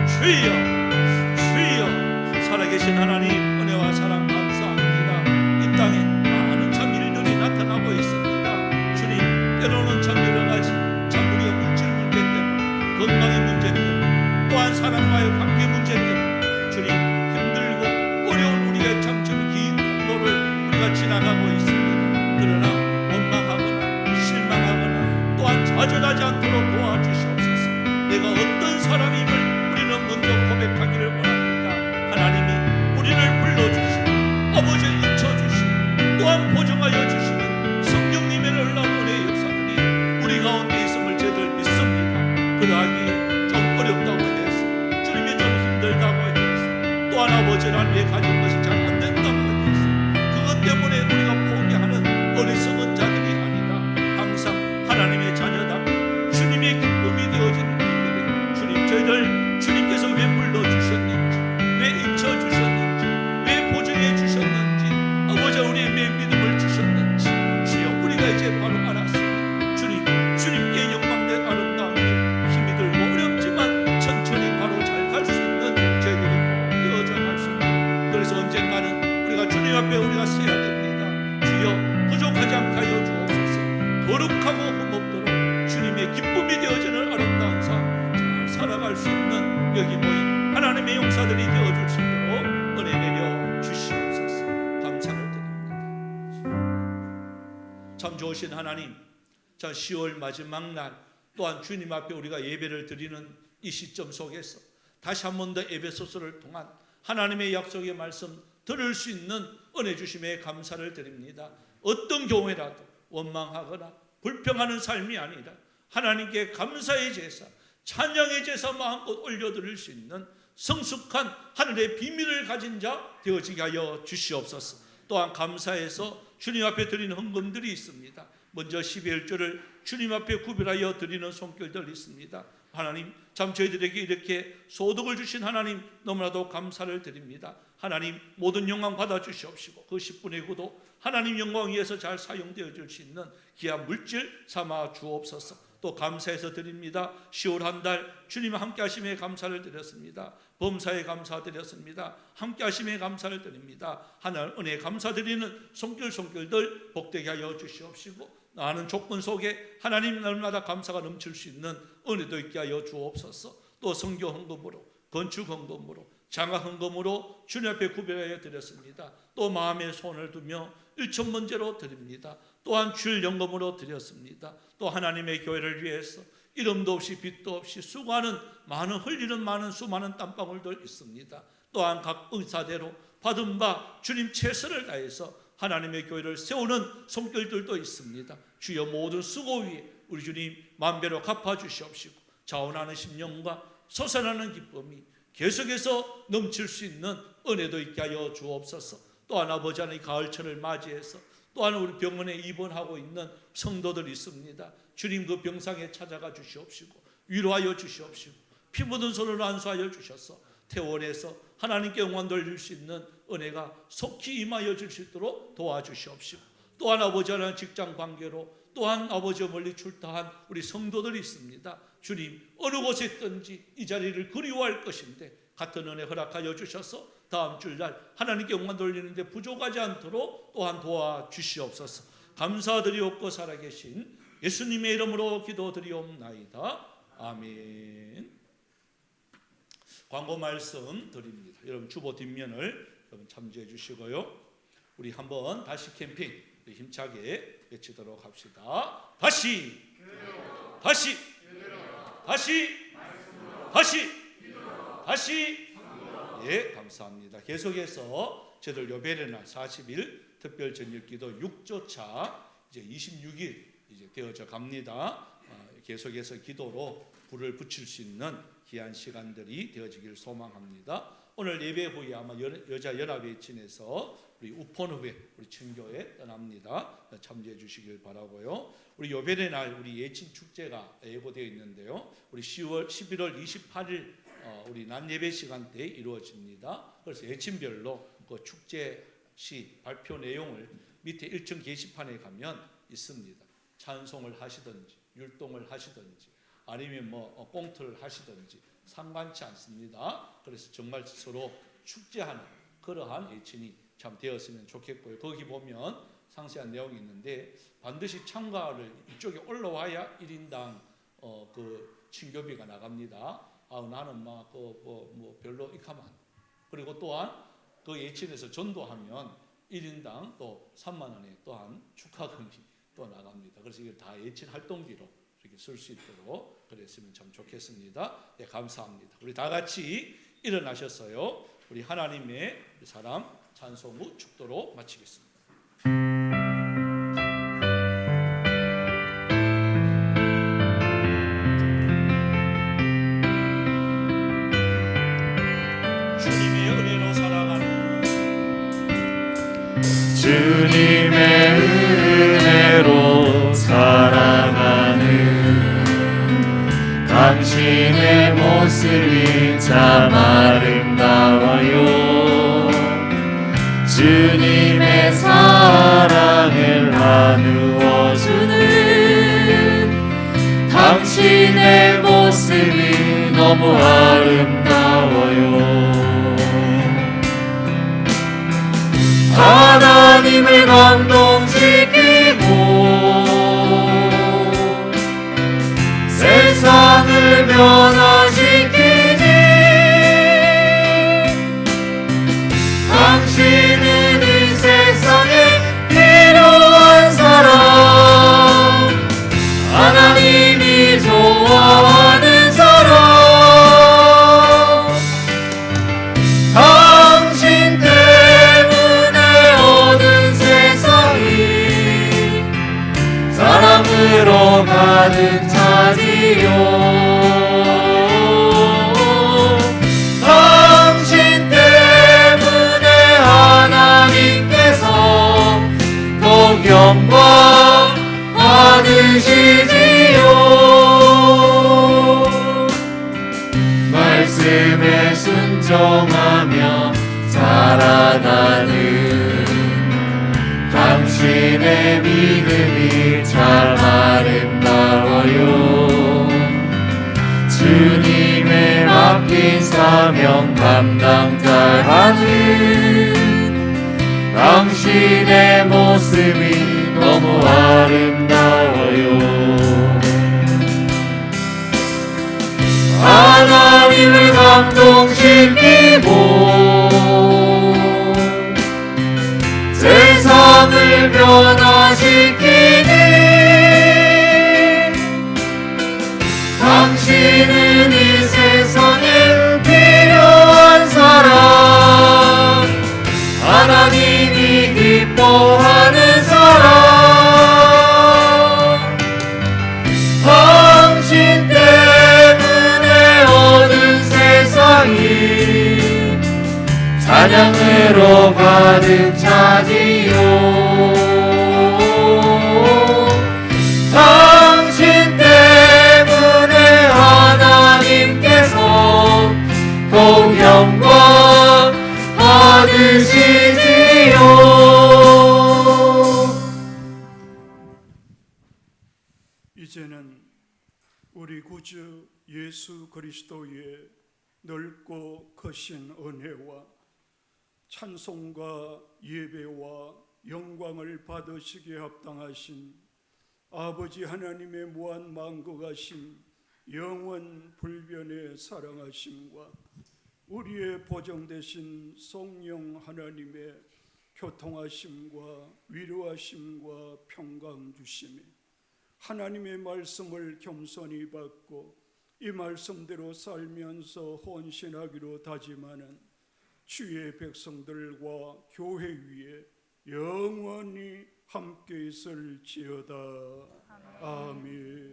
주여 주여, 살아계신 하나님 은혜와 사랑 감사합니다. 이 땅에 많은 참 일들이 나타나고 있습니다. 주님, 때로는 참 여러 가지 참 우리가 물질 문제 때문에, 건강의 문제 때문에, 또한 사람과의 관계 문제 때문에 주님 힘들고 어려운 우리의 참 긴 통로를 우리가 지나가고 있습니다. 그러나 원망하거나 실망하거나 또한 좌절하지 않도록 도와주시옵소서. 내가 어떤 사람임을 우리는 먼저 고백하기를 원합니다. 하나님이 우리를 불러주시고 아버지를 잊혀주시고 또한 보정하여 주시는 성령님의 놀라운 은혜의 역사들이 우리 가운데 있음을 저희들 믿습니다. 그러하기에 좀 어렵다고 해서, 주님이 좀 힘들다고 해서, 또한 아버지를 위해 가진 것이 잘 안 된다고 해서 그것 때문에 우리가 포기하는 어리석은 자들이 아니라 항상 하나님의 자녀다 주님의 기쁨이 되어지는 일들이, 주님 저희들 주님께서 왜 불러주셨는지, 왜 잊혀주셨는지, 왜 보정해 주셨는지, 아버지 우리의 믿음을 주셨는지 주여 우리가 이제 바로 알았습니다. 주님, 주님께 영광된 아름다운 길, 힘이 들고 어렵지만 천천히 바로 잘 갈 수 있는 저희들이 되어져 갈 수 있는, 그래서 언젠가는 우리가 주님 앞에 우리가 서야 됩니다. 주여 부족하지 않게 하여 주옵소서. 거룩하고 흠없도록 주님의 기쁨이 되어지는 아름다운 삶 잘 살아갈 수 있는 여기 모인 하나님의 용사들이 되어줄 수 있도록 은혜 내려 주시옵소서. 감사를 드립니다. 참 좋으신 하나님, 자 10월 마지막 날 또한 주님 앞에 우리가 예배를 드리는 이 시점 속에서 다시 한 번 더 에베소서를 통한 하나님의 약속의 말씀 들을 수 있는 은혜 주심에 감사를 드립니다. 어떤 경우에라도 원망하거나 불평하는 삶이 아니라 하나님께 감사의 제사, 찬양의 제사 마음껏 올려드릴 수 있는 성숙한 하늘의 비밀을 가진 자 되어지게 하여 주시옵소서. 또한 감사해서 주님 앞에 드리는 헌금들이 있습니다. 먼저 11조를 주님 앞에 구별하여 드리는 손길들이 있습니다. 하나님, 참 저희들에게 이렇게 소득을 주신 하나님 너무나도 감사를 드립니다. 하나님, 모든 영광 받아 주시옵시고 그 10분의 9도 하나님 영광 위해서 잘 사용되어 줄 수 있는 귀한 물질 삼아 주옵소서. 또 감사해서 드립니다. 10월 한 달 주님 함께 하심에 감사를 드렸습니다. 범사에 감사드렸습니다. 함께 하심에 감사를 드립니다. 하나님 은혜 감사드리는 손길들 복되게 하여 주시옵시고, 나는 조건 속에 하나님 날마다 감사가 넘칠 수 있는 은혜도 있게 하여 주옵소서. 또 선교 헌금으로, 건축 헌금으로, 장학 헌금으로 주님 앞에 구별하여 드렸습니다. 또 마음에 손을 두며 일천번제로 드립니다. 또한 줄 연금으로 드렸습니다. 또 하나님의 교회를 위해서 이름도 없이 빛도 없이 수고하는 많은 흘리는 많은 수많은 땀방울들 있습니다. 또한 각 의사대로 받은 바 주님 최선을 다해서 하나님의 교회를 세우는 손길들도 있습니다. 주여 모든 수고 위에 우리 주님 만배로 갚아주시옵시고 자원하는 심령과 솟아나는 기쁨이 계속해서 넘칠 수 있는 은혜도 있게 하여 주옵소서. 또한 아버지 하나님 가을철을 맞이해서 또한 우리 병원에 입원하고 있는 성도들이 있습니다. 주님 그 병상에 찾아가 주시옵시고 위로하여 주시옵시고 피 묻은 손으로 안수하여 주셔서 퇴원해서 하나님께 영광 돌릴 수 있는 은혜가 속히 임하여 줄 수 있도록 도와주시옵시고, 또한 아버지 하나님 직장 관계로 또한 아버지 멀리 출타한 우리 성도들이 있습니다. 주님 어느 곳에 있든지 이 자리를 그리워할 것인데 같은 은혜 허락하여 주셔서 다음 주일날 하나님께 영광 돌리는데 부족하지 않도록 또한 도와주시옵소서. 감사드리옵고 살아계신 예수님의 이름으로 기도드리옵나이다. 아멘. 광고 말씀 드립니다. 여러분 주보 뒷면을 여러분 참조해 주시고요. 우리 한번 다시 캠핑 힘차게 외치도록 합시다. 다시 예, 감사합니다. 계속해서 저들 요배의 날 40일 특별 저녁 기도 6조차 이제 26일 이제 되어져 갑니다. 계속해서 기도로 불을 붙일 수 있는 귀한 시간들이 되어지길 소망합니다. 오늘 예배 후에 아마 여자 연합회친에서 우리 우폰읍에 우리 친교에 떠납니다. 참조해 주시길 바라고요. 우리 요배의 날 우리 예친 축제가 예고되어 있는데요. 우리 11월 28일 우리 낮 예배 시간대에 이루어집니다. 그래서 예친별로 그 축제 시 발표 내용을 밑에 1층 게시판에 가면 있습니다. 찬송을 하시든지 율동을 하시든지 아니면 뭐 꽁트를 하시든지 상관치 않습니다. 그래서 정말 서로 축제하는 그러한 예친이 참 되었으면 좋겠고요. 거기 보면 상세한 내용이 있는데 반드시 참가를 이쪽에 올라와야 1인당 그 친교비가 나갑니다. 나는 막 뭐 별로 익하면 그리고 또한 그 예친에서 전도하면 1인당 또 3만 원에 또한 축하금이 또 나갑니다. 그래서 이걸 다 예친 활동비로 이렇게 쓸 수 있도록 그랬으면 참 좋겠습니다. 네, 감사합니다. 우리 다 같이 일어나셨어요. 우리 하나님의 사람 찬송 후 축도로 마치겠습니다. 주님의 은혜로 살아가는 주님의 은혜로 살아가는 당신의 모습이 참 아름다워요. 주님의 사랑을 나누어 주는 당신의 모습이 너무 아름다워요. 하나님을 감동시키고 세상을 변화시키니 당신은 이 세상에 필요한 사람, 하나님이 좋아하는 사람, 당신 때문에 얻은 세상이 사랑으로 가득 차지요. 당신 때문에 하나님께서 더 영광 받으시지요. 말씀에 순종하며 살아가는 당신의 믿음이 참 아름다워요. 주님의 맡긴 사명 감당자라는 당신의 모습이 너무 아름다워요. 하나님을 감동시키고 세상을 변화시키니 당신은 이 세상에 필요한 사람, 하나님이 기뻐하는 사람, 당신 때문에 얻은 세상이 찬양으로 가득 차지요. 당신 때문에 하나님께서 더욱 영광 받으시지요. 이제는 우리 구주 예수 그리스도의 넓고 크신 은혜와 찬송과 예배와 영광을 받으시기에 합당하신 아버지 하나님의 무한 만국하심, 영원 불변의 사랑하심과 우리의 보정 되신 성령 하나님의 교통하심과 위로하심과 평강 주심이 하나님의 말씀을 겸손히 받고 이 말씀대로 살면서 헌신하기로 다짐하는 주의 백성들과 교회 위에 영원히 함께 있을지어다. 아멘.